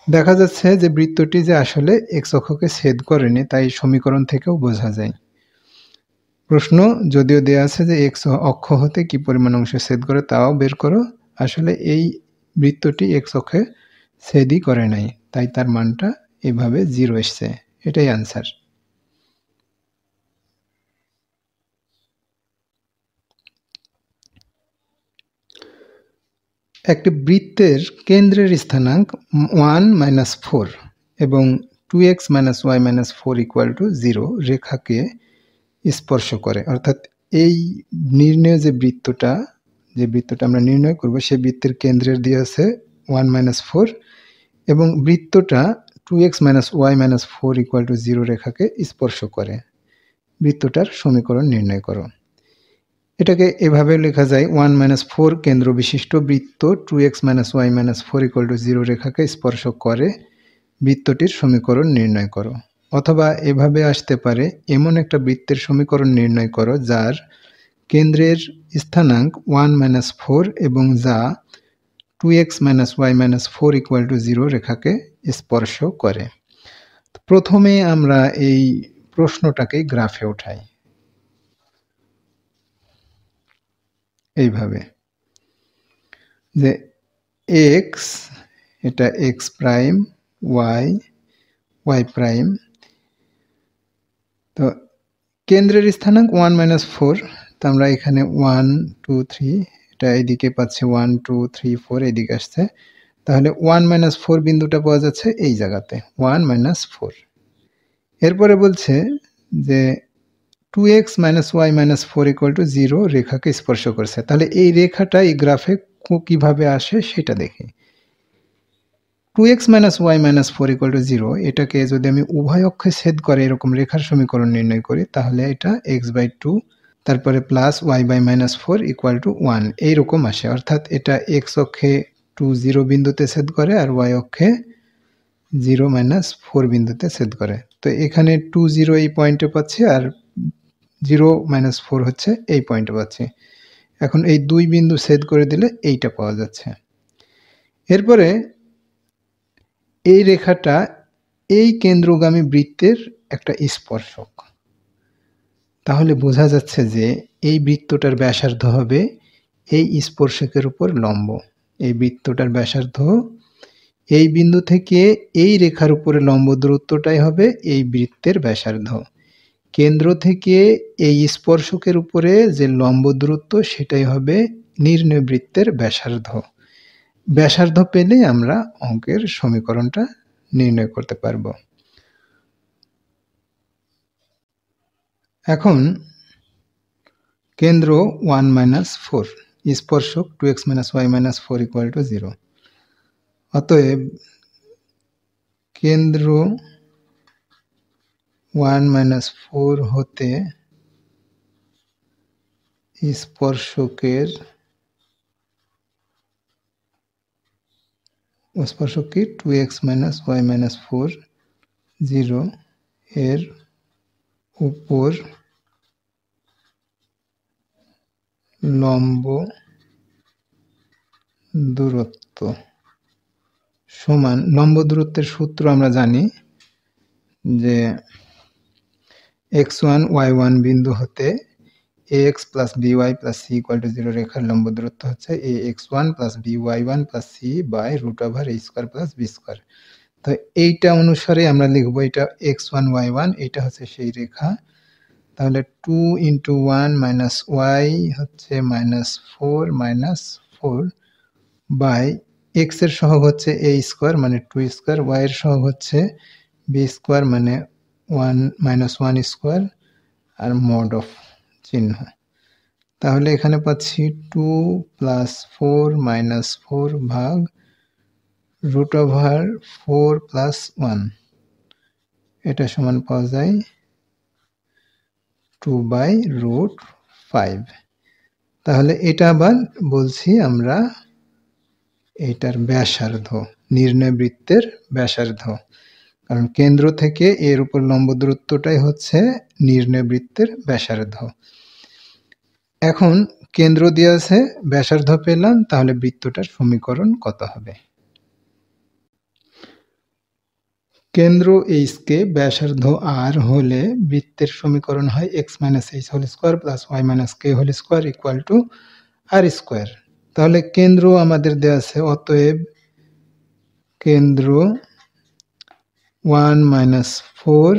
দেখা যাচ্ছে যে বৃত্তটি যে আসলে এক্স অক্ষকে ছেদ করেনি, তাই সমীকরণ থেকেও বোঝা যায়। প্রশ্ন যদিও দেওয়া আছে যে এক্স অক্ষ হতে কি পরিমাণ অংশ ছেদ করে তাও বের করো, আসলে এই বৃত্তটি এক্স অক্ষে ছেদই করে নাই, তাই তার মানটা এভাবে 0 এসছে। এটাই আনসার। একটি বৃত্তের কেন্দ্রের স্থানাঙ্ক 1 - 4 এবং 2x - y - 4 = 0 রেখাকে স্পর্শ করে। অর্থাৎ এই নির্ণয় যে বৃত্তটা আমরা নির্ণয় করব, সেই বৃত্তের কেন্দ্রের দিয়ে আছে 1 - 4 এবং বৃত্তটা 2x - y - 4 = 0 রেখাকে স্পর্শ করে। বৃত্তটার সমীকরণ নির্ণয় করো। এটাকে এভাবে লেখা যায়, 1 - 4 কেন্দ্র বিশিষ্ট বৃত্ত 2x - y - 4 = 0 রেখাকে স্পর্শ করে, বৃত্তটির সমীকরণ নির্ণয় করো। অথবা এভাবে আসতে পারে, এমন একটা বৃত্তের সমীকরণ নির্ণয় করো যার কেন্দ্রের স্থানাঙ্ক 1 - 4 এবং যা 2x - y - 4 = 0 রেখাকে স্পর্শ করে। প্রথমে আমরা এই প্রশ্নটাকে গ্রাফে উঠাই এইভাবে, যে এক্স এটা x prime, y y prime. তো কেন্দ্রের স্থানাঙ্ক 1 - 4, তো আমরা এখানে 1 2 3 এটা এইদিকে পাচ্ছি, 1 2 3 4 এইদিকে আসছে, তাহলে 1 - 4 বিন্দুটা পাওয়া যাচ্ছে এই জায়গাতে, 1 - 4। এরপরে বলছে যে 2x - y - 4 = 0 রেখাকে স্পর্শ করছে। তাহলে এই রেখাটা এই গ্রাফে কিভাবে আসে সেটা দেখি। 2x minus y minus 4 equal to 0, এটাকে যদি আমি উভয় অক্ষে ছেদ করে এরকম রেখার সমীকরণ নির্ণয় করি, তাহলে এটা x/2 তারপরে প্লাস y/-4 ইকুয়াল টু 1 এইরকম আসে। অর্থাৎ এটা x অক্ষে 2 0 বিন্দুতে ছেদ করে আর y অক্ষে 0-4 বিন্দুতে ছেদ করে। তো এখানে 2 0 এই পয়েন্টে পাচ্ছি আর 0-4 হচ্ছে এই পয়েন্টে পাচ্ছি। এখন এই দুই বিন্দু ছেদ করে দিলে এইটা পাওয়া যাচ্ছে। এরপরে এই রেখাটা এই কেন্দ্রগামী বৃত্তের একটা স্পর্শক। তাহলে বোঝা যাচ্ছে যে এই বৃত্তটার ব্যাসার্ধ হবে এই স্পর্শকের উপর লম্ব। এই বৃত্তটার ব্যাসার্ধ এই বিন্দু থেকে এই রেখার উপরে লম্ব দূরত্বটাই হবে এই বৃত্তের ব্যাসার্ধ। কেন্দ্র থেকে এই স্পর্শকের উপরে যে লম্ব দূরত্ব সেটাই হবে নির্ণয় বৃত্তের ব্যাসার্ধ। ব্যাসার্ধ পেলে আমরা অঙ্কের সমীকরণটা নির্ণয় করতে পারব। এখন কেন্দ্র 1-4, স্পর্শক 2x - y-4 ইকুয়াল টু 0। অতএব কেন্দ্র 1-4 হতে স্পর্শকের কি 2x - y-4 0 এর উপর লম্ব দূরত্ব সমান, লম্ব দূরত্বের সূত্র আমরা জানি যে x1 y1 বিন্দু হতে ax plus by plus c equal to 0 রেখার লম্ব দূরত্ব হচ্ছে ax1 plus by1 plus c by root over a square plus b square। তো এইটা অনুসারে আমরা লিখব এটা x1 y1, এটা হচ্ছে সেই রেখা। তাহলে 2 into 1 minus y হচ্ছে -4 -4 by x এর সহগ হচ্ছে a স্কয়ার মানে 2 স্কয়ার, y এর সহগ হচ্ছে b স্কয়ার মানে 1 স্কয়ার আর mod অফ চিহ্ন। তাহলে এখানে পাচ্ছি 2 + 4 - 4 ভাগ √4 + 1, এটা সমান পাওয়া যায় 2/5। তাহলে এটা আবার বলছি আমরা এটার ব্যাসার্ধ, নির্ণয় বৃত্তের ব্যাসার্ধ, কারণ কেন্দ্র থেকে এর উপর লম্ব দূরত্বটাই হচ্ছে নির্ণয় বৃত্তের ব্যাসার্ধ। এখন কেন্দ্র দিয়ে আছে, ব্যাসার্ধ পেলাম, তাহলে বৃত্তটার সমীকরণ কত হবে? কেন্দ্র h কে ব্যাসার্ধ r হলে বৃত্তের সমীকরণ হয় x - h² + y - k² equal to r²। তাহলে কেন্দ্র আমাদের দেয়া আছে, অতএব কেন্দ্র 1-4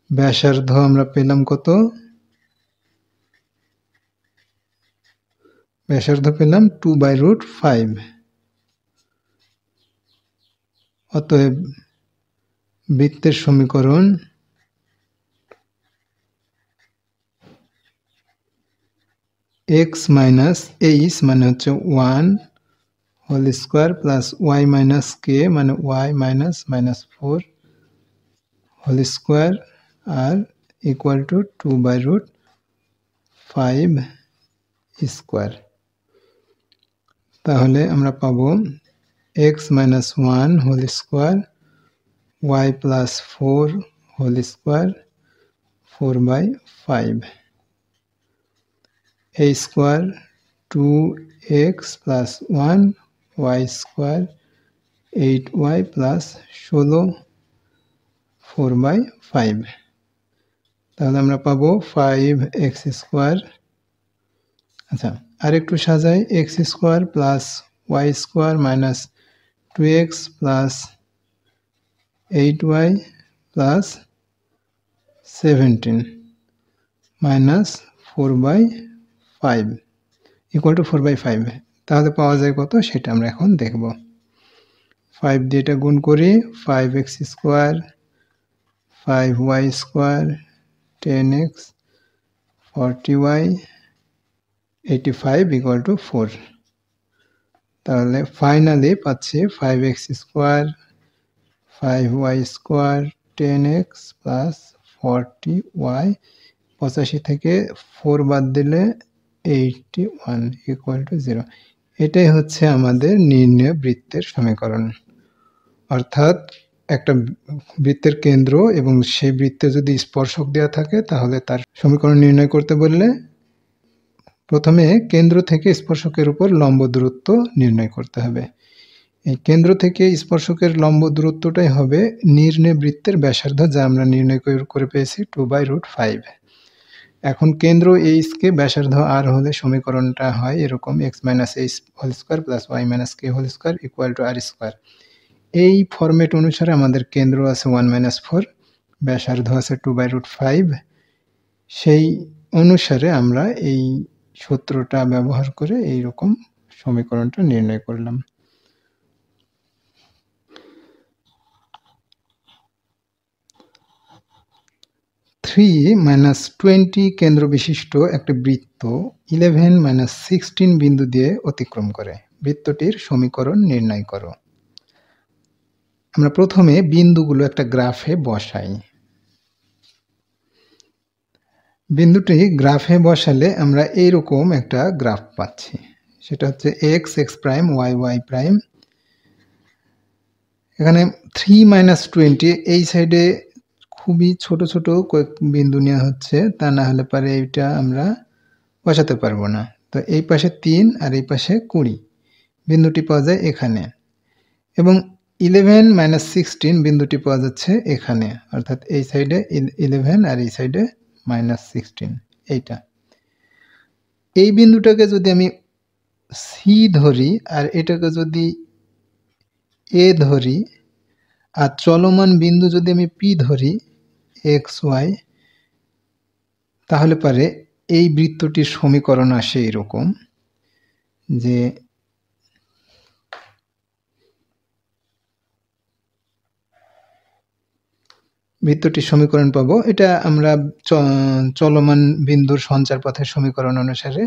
ব্যাসার্ধ আমরা পেলাম কত? ব্যাসার্ধ পেলাম 2/5। অতএব বৃত্তের সমীকরণ x - h মানে হচ্ছে 1² + y - k মানে y -4² আর ইকুয়াল টু 2/5²। তাহলে আমরা পাবো x - 1² y + 4² 4/5, a square 2x + 1 y² 8y + 16 4/5। তাহলে আমরা পাবো 5x²। আচ্ছা, আর একটু সাজাই, x² + y² - 2x + 8y + 17 - 4/5 equal to 4/5। তাহলে পাওয়া যায় কত সেটা আমরা এখন দেখব। 5 দিয়ে এটা গুণ করি, 5x² 5y² 10x 40y 85 equal to 4। তাহলে ফাইনালি পাচ্ছি 5x square 5y square 10x plus 40y 85 থেকে 4 বাদ দিলে 81 ইকুয়াল টু 0। এটাই হচ্ছে আমাদের নির্ণয় বৃত্তের সমীকরণ। অর্থাৎ একটা বৃত্তের কেন্দ্র এবং সেই বৃত্তে যদি স্পর্শক দেওয়া থাকে তাহলে তার সমীকরণ নির্ণয় করতে বললে প্রথমে কেন্দ্র থেকে স্পর্শকের উপর লম্ব দূরত্ব নির্ণয় করতে হবে। এই কেন্দ্র থেকে স্পর্শকের লম্ব দূরত্বটাই হবে নির্ণয় বৃত্তের ব্যাসার্ধ, যা আমরা নির্ণয় করে পেয়েছি 2/5। এখন কেন্দ্র এইচ কে ব্যাসার্ধ আর হলে সমীকরণটা হয় এরকম x - h whole square plus y - k whole square equal to r square. এই ফরম্যাট অনুসারে আমাদের কেন্দ্র আছে 1 - 4, ব্যাসার্ধ আছে 2/5। সেই অনুসারে আমরা এই সূত্রটা ব্যবহার করে এই রকম সমীকরণটা নির্ণয় করলাম। (3 - 20) কেন্দ্র বিশিষ্ট একটা বৃত্ত 11 - 16 বিন্দু দিয়ে অতিক্রম করে। বৃত্তটির সমীকরণ নির্ণয় করো। আমরা প্রথমে বিন্দুগুলো একটা গ্রাফে বসাই। বিন্দুটি গ্রাফে বসালে আমরা এইরকম একটা গ্রাফ পাচ্ছি। সেটা হচ্ছে x, x prime, y, y prime. এখানে 3 - 20 এই সাইডে খুবই ছোট ছোট কয়েক বিন্দু নেওয়া হচ্ছে, তা না হলে পরে এইটা আমরা বসাতে পারবো না। তো এই পাশে 3 আর এই পাশে 20 বিন্দুটি পাওয়া যায় এখানে, এবং 11 - 16 বিন্দুটি পাওয়া যাচ্ছে এখানে। অর্থাৎ এই সাইডে 11 আর এই সাইডে -16। এইটা, এই বিন্দুটাকে যদি আমি সি ধরি আর এটাকে যদি এ ধরি, আর চলমান বিন্দু যদি আমি পি ধরি এক্স ওয়াই, তাহলে পারে এই বৃত্তটির সমীকরণ আসে এরকম যে বৃত্তটির সমীকরণ পাবো। এটা আমরা চলমান বিন্দুর সঞ্চার পথের সমীকরণ অনুসারে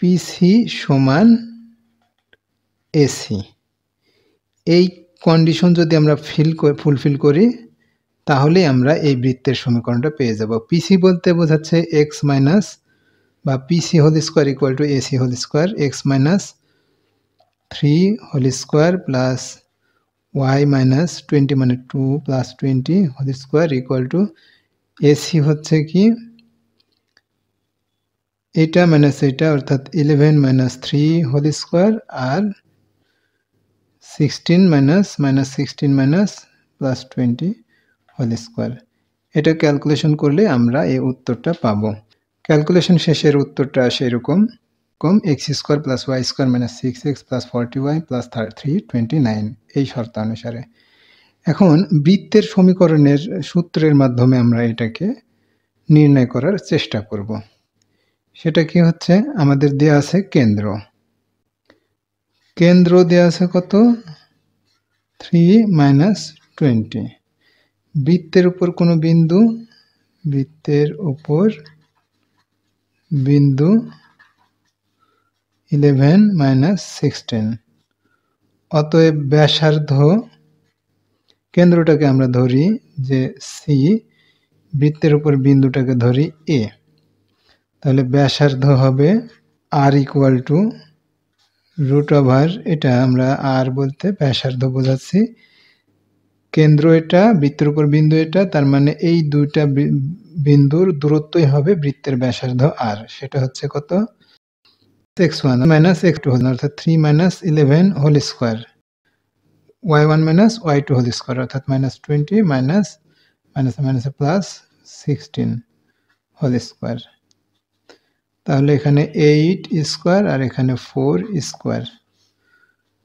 পিসি সমান এসি, এই কন্ডিশন যদি আমরা ফুলফিল করি তাহলে আমরা এই বৃত্তের সমীকরণটা পেয়ে যাব। পিসি বলতে বোঝাচ্ছে এক্স মাইনাস বা PC whole square equal to AC whole square, x minus 3 whole square plus y minus 20 মানে 2 plus 20 whole square equal to AC হচ্ছে কি এটা মাইনাস এটা, অর্থাৎ 11 - 3 হোল স্কোয়ার আর 16 -16 মাইনাস প্লাস 20 হোল স্কোয়ার। এটা ক্যালকুলেশন করলে আমরা এই উত্তরটা পাবো। ক্যালকুলেশন শেষের উত্তরটা আসে এরকম x square plus y square minus 6x plus 40y plus 329 এই শর্ত অনুসারে। এখন বৃত্তের সমীকরণের সূত্রের মাধ্যমে আমরা এটাকে নির্ণয় করার চেষ্টা করব। সেটা কি হচ্ছে, আমাদের দেয়া আছে কেন্দ্র দেয়া আছে কত 3 - 20। বৃত্তের উপর কোনো বিন্দু, বৃত্তের উপর বিন্দু 11 - 16, অতএব ব্যাসার্ধ, কেন্দ্রটাকে আমরা ধরি যে সি, বৃত্তের উপর বিন্দুটাকে ধরি এ, তাহলে ব্যাসার্ধ হবে আর ইকুয়াল টু √, এটা আমরা আর বলতে ব্যাসার্ধ বোঝাচ্ছি, কেন্দ্র এটা, বৃত্তের উপর বিন্দু এটা, তার মানে এই দুইটা বিন্দুর দূরত্বই হবে বৃত্তের ব্যাসার্ধ আর। সেটা হচ্ছে কত x1 - x2 অর্থাৎ 3 - 11 whole square, y1 - y2 whole square অর্থাৎ -20 প্লাস 16 হোল স্কোয়ার। তাহলে এখানে 8 স্কোয়ার আর এখানে 4 স্কোয়ার,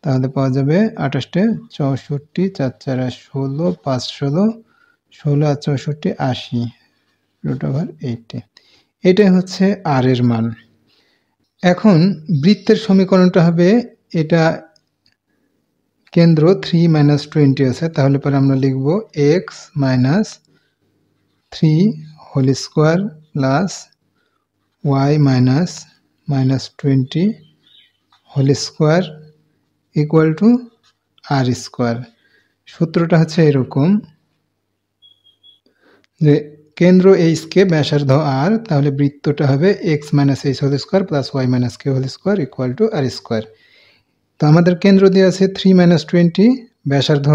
তাহলে পাওয়া যাবে 28 64 4 4 16 5 16 16 আর 64 80 √80। এটাই হচ্ছে আর এর মান। এখন বৃত্তের সমীকরণটা হবে, এটা কেন্দ্র 3 - 20 আছে, তাহলে পরে আমরা লিখব x - 3 whole square plus y - -20 whole square equal to r square. সূত্রটা হচ্ছে এরকম যে কেন্দ্র এইচকে ব্যাসার্ধ আর, তাহলে বৃত্তটা হবে x minus h whole square plus y minus k whole square equal to r square. তো আমাদের কেন্দ্র দিয়ে আছে 3-20, ব্যাসার্ধ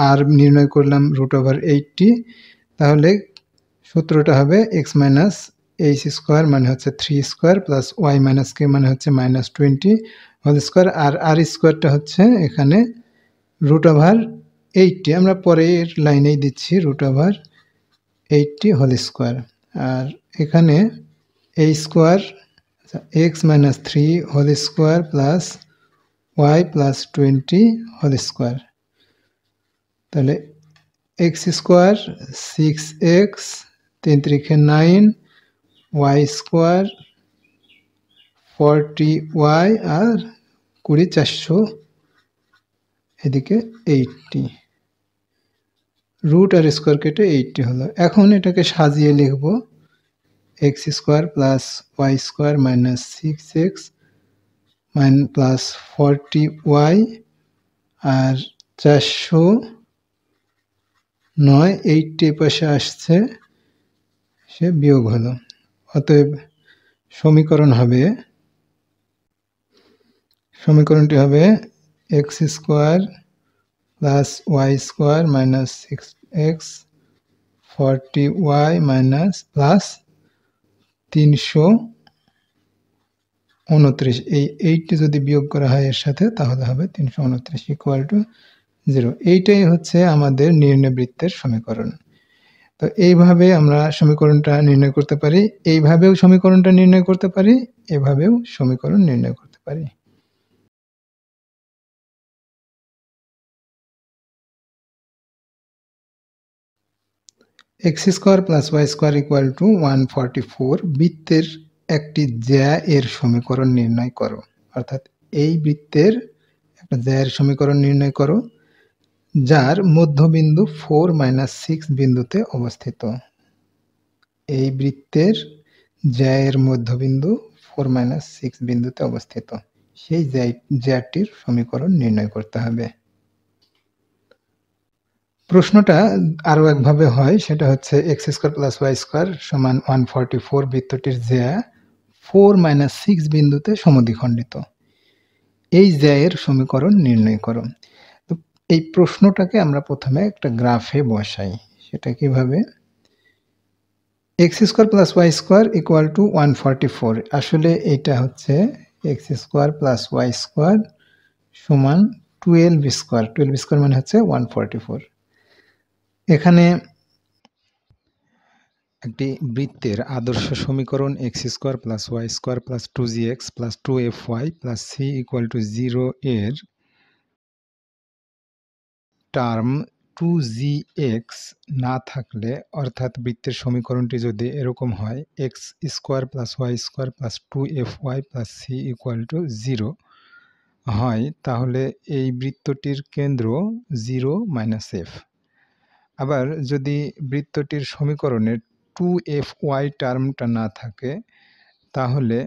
আর নির্ণয় করলাম √80, তাহলে সূত্রটা হবে এক্স মাইনাস এইচ স্কোয়ার মানে হচ্ছে 3 স্কোয়ার প্লাস ওয়াই মাইনাস কে মানে হচ্ছে -20 হোল স্কোয়ার, আর আর স্কোয়ারটা হচ্ছে এখানে √80, আমরা পরের লাইনেই দিচ্ছি √80 হোল স্কোয়ার। আর এখানে এই square x minus 3 whole square plus y plus 20 whole square, তাহলে x square 6x 3 3 9, y square 40y আর 20 400, এদিকে 80, রুট আর স্কোয়ার কেটে 80 হলো। এখন এটাকে সাজিয়ে লিখব x square plus y square minus 6x plus 40y আর 409, 80 পাশে আসছে, সে বিয়োগ হলো। অতএব সমীকরণটি হবে x square plus y square minus 6x 40y minus plus 329, এই 80 যদি বিয়োগ করা হয় এর সাথে তাহলে হবে 329 ইকুয়াল টু 0। এইটাই হচ্ছে আমাদের নির্ণয়বৃত্তের সমীকরণ। তো এইভাবে আমরা সমীকরণটা নির্ণয় করতে পারি, এইভাবেও সমীকরণটা নির্ণয় করতে পারি, এভাবেও সমীকরণ নির্ণয় করতে পারি। X square plus y square equal to 144, বৃত্তের একটি জ্যা এর সমীকরণ নির্ণয় করো। অর্থাৎ এই বৃত্তের একটা জ্যা এর সমীকরণ নির্ণয় করো যার মধ্যবিন্দু 4-6 বিন্দুতে অবস্থিত। এই বৃত্তের জ্যা এর মধ্যবিন্দু 4-6 বিন্দুতে অবস্থিত, সেই জ্যাটির সমীকরণ নির্ণয় করতে হবে। প্রশ্নটা আরো একভাবে হয়, সেটা হচ্ছে x square plus y square সমান 144, বৃত্তটির জ্যা 4-6 বিন্দুতে সমদ্বিখণ্ডিত, এই জ্যা এর সমীকরণ নির্ণয় করো। তো এই প্রশ্নটাকে আমরা প্রথমে একটা গ্রাফে বসাই। সেটা কিভাবে? X square plus y square equal to 144, আসলে এটা হচ্ছে x square plus y square সমান 12 স্কোয়ার, 12 স্কোয়ার মানে হচ্ছে 144। এখানে একটি বৃত্তের আদর্শ সমীকরণ x square plus y square plus 2gx plus 2fy plus c equal to 0 এর টার্ম 2gx না থাকলে, অর্থাৎ বৃত্তের সমীকরণটি যদি এরকম হয় x square plus y square plus 2fy plus c equal to 0 হয়, তাহলে এই বৃত্তটির কেন্দ্র 0-f। আবার যদি বৃত্তটির সমীকরণে 2fy টার্মটা না থাকে, তাহলে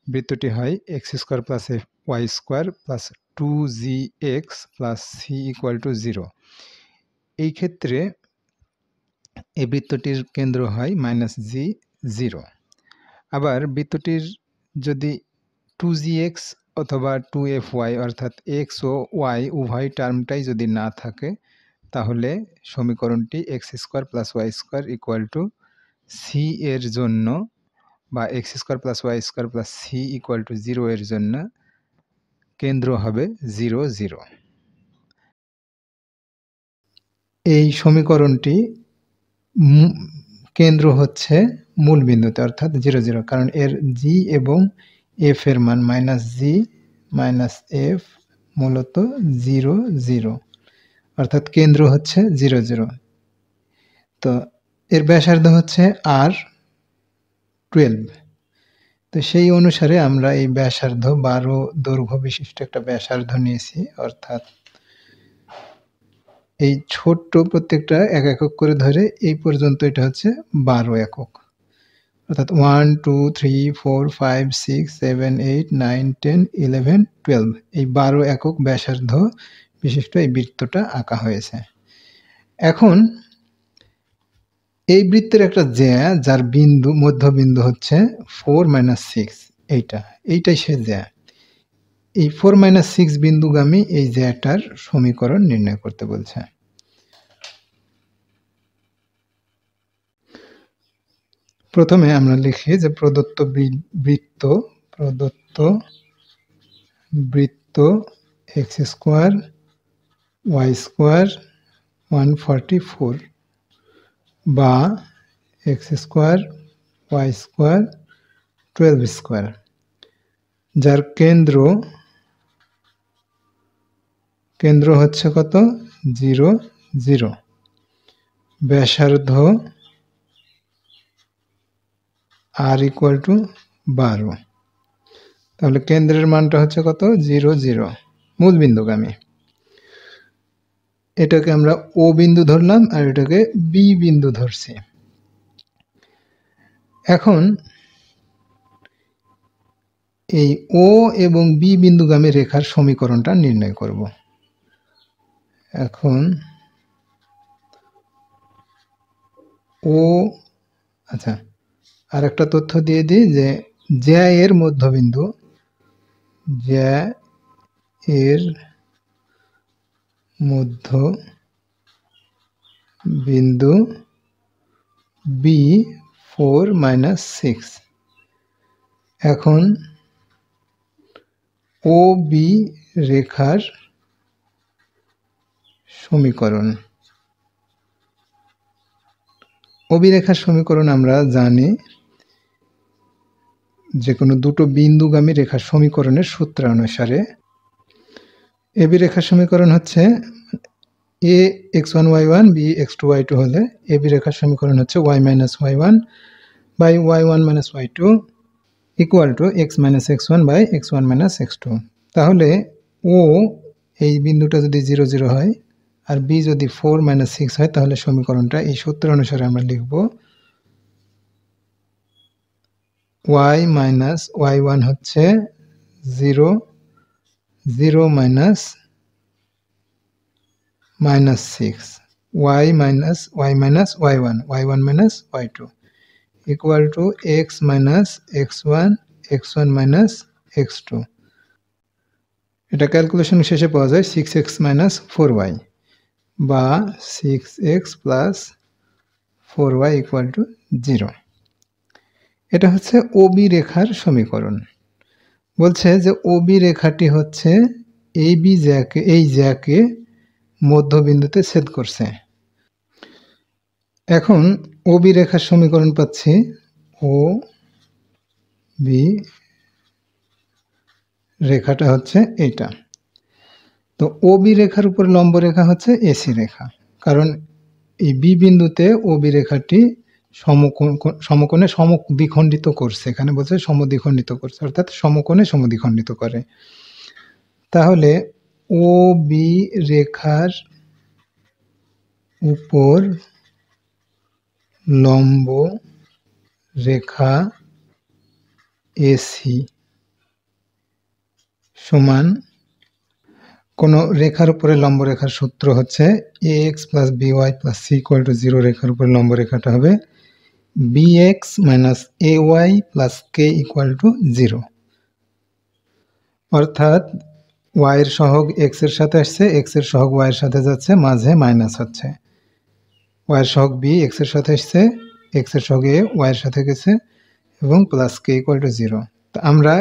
বৃত্তটি হয় x square plus y square plus 2gx plus c equal to 0। এই ক্ষেত্রে এই বৃত্তটির কেন্দ্র হয় -g0। আবার বৃত্তটির যদি 2gx অথবা 2fy অর্থাৎ x ও y উভয় টার্মটাই যদি না থাকে, তাহলে সমীকরণটি x square plus y square equal to c এর জন্য বা x square plus y square plus C equal to 0 এর জন্য কেন্দ্র হবে 0-0। এই সমীকরণটি কেন্দ্র হচ্ছে মূল বিন্দুতে অর্থাৎ 0-0, কারণ এর জি এবং এফ এর মান -g -f মূলত 0-0, অর্থাৎ কেন্দ্র হচ্ছে 0-0। তো এর ব্যাসার্ধ হচ্ছে r12। তো সেই অনুসারে আমরা এই ব্যাসার্ধ 12 দৈর্ঘ্য বিশিষ্ট একটা ব্যাসার্ধ নিয়েছি, অর্থাৎ এই ছোট্ট প্রত্যেকটা এক একক করে ধরে এই পর্যন্ত এটা হচ্ছে 12 একক। অর্থাৎ 1 2 3 4 5 6 7 8 9 10 11 12 এই 12 একক ব্যাসার্ধ বিশিষ্ট এই বৃত্তটা আঁকা হয়েছে। এখন এই বৃত্তের একটা জ্যা যার বিন্দু মধ্যবিন্দু হচ্ছে 4 - 6, এইটাই সে জ্যা। এই 4 - 6 বিন্দুগামী এই জ্যাটার সমীকরণ নির্ণয় করতে বলছে। প্রথমে আমরা লিখি যে প্রদত্ত বৃত্ত x স্কোয়ার y স্কোয়ার 144 বা x square y square 12 square, যার কেন্দ্র হচ্ছে কত 0 0, ব্যাসার্ধ r = 12। তাহলে কেন্দ্রের মানটা হচ্ছে কত 0 0, মূল বিন্দুগামী। এটাকে আমরা ও বিন্দু ধরলাম আর এটাকে বি বিন্দু ধরছি। এখন এই ও এবং বি বিন্দুগামী রেখার সমীকরণটা নির্ণয় করব। এখন ও আচ্ছা, আর একটা তথ্য দিয়ে দিই যে জ্যা এর মধ্যবিন্দু বি 4 - 6। এখন ও বি রেখার সমীকরণ, আমরা জানি যে কোনো দুটো বিন্দুগামী রেখার সমীকরণের সূত্র অনুসারে এবি রেখার সমীকরণ হচ্ছে a x1 y1 b x2 y2 হলে এবি রেখার সমীকরণ হচ্ছে y - y1 by y1 - y2 equal to x - x1 by x1 - x2। তাহলে ও এই বিন্দুটা যদি 0 0 হয় আর বি যদি 4 - 6 হয়, তাহলে সমীকরণটা এই সূত্র অনুসারে আমরা লিখব y - y1 হচ্ছে 0 0 - -6, y - y1 y1 - y2 equal to x - x1 x1 - x2। এটা ক্যালকুলেশন শেষে পাওয়া যায় 6x - 4y বা 6x + 4y = 0। এটা হচ্ছে ওবি রেখার সমীকরণ। বলছে যে ওবি রেখাটি হচ্ছে এই জ্যাকে মধ্যবিন্দুতে ছেদ করছে। এখন ওবি রেখার সমীকরণ পাচ্ছি ও বি রেখাটা হচ্ছে এইটা। তো ওবি রেখার উপর লম্ব রেখা হচ্ছে এসি রেখা, কারণ এই বি বিন্দুতে ওবি রেখাটি সমকোণে সমদ্বিখণ্ডিত করছে। এখানে বলছে সমদ্বিখণ্ডিত করছে, অর্থাৎ সমকোণে সমদ্বিখণ্ডিত করে। তাহলে ও বি রেখার উপর লম্ব রেখা এসি সমান, কোন রেখার উপরে লম্ব রেখার সূত্র হচ্ছে ax + by + c = 0। রেখার উপরে লম্ব রেখাটা হবে bx - ay + k = 0। অর্থাৎ y এর সহগ x এর সাথে আসছে, x এর সহগ y এর সাথে যাচ্ছে, মাঝে মাইনাস হচ্ছে। y এর সহগ b x এর সাথে আসছে, x এর সহগ a y এর সাথে গেছে এবং প্লাস k = 0। তো আমরা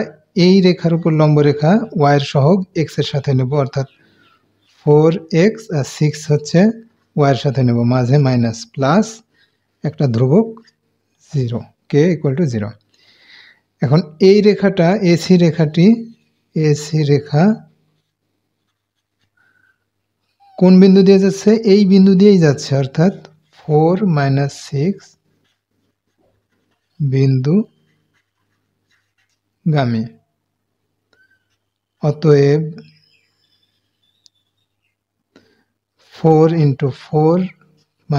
এই রেখার উপর লম্ব রেখা y এর সহগ x এর সাথে নেব, অর্থাৎ 4x আর 6 হচ্ছে y এর সাথে নেব, মাঝে মাইনাস, প্লাস একটা ধ্রুবক 0, k = 0। এখন এই রেখাটা এসি রেখা কোন বিন্দু দিয়ে যাচ্ছে? এই বিন্দু দিয়েই যাচ্ছে, অর্থাৎ 4 - 6 বিন্দুগামী। অতএব 4 × 4 -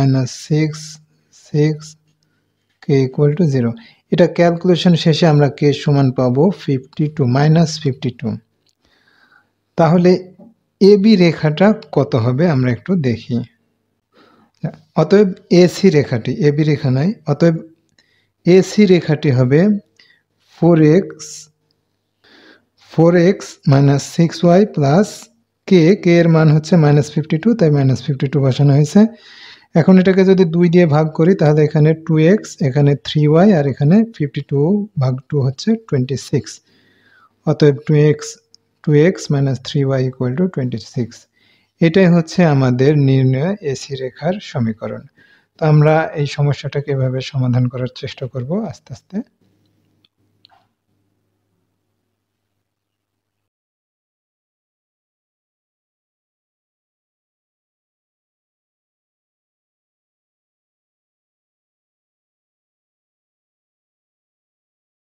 6 6 k = 0। এটা ক্যালকুলেশন শেষে আমরা কে সমান পাবো 52 মাইনাস 52। তাহলে এবি রেখাটা কত হবে আমরা একটু দেখি। অতএব এসি রেখাটি, এবি রেখা নয়, অতএব এসি রেখাটি হবে 4x মাইনাস 6y প্লাস কে এর মান হচ্ছে -52, তাই -52 বসানো হয়েছে। এখন এটাকে যদি 2 দিয়ে ভাগ করি তাহলে এখানে 2x, এখানে 3y আর এখানে 52 ভাগ 2 হচ্ছে 26। অতএব 2x minus 3y equal to 26। এটাই হচ্ছে আমাদের নির্ণয় এসি রেখার সমীকরণ। তো আমরা এই সমস্যাটাকে এভাবে সমাধান করার চেষ্টা করব আস্তে আস্তে।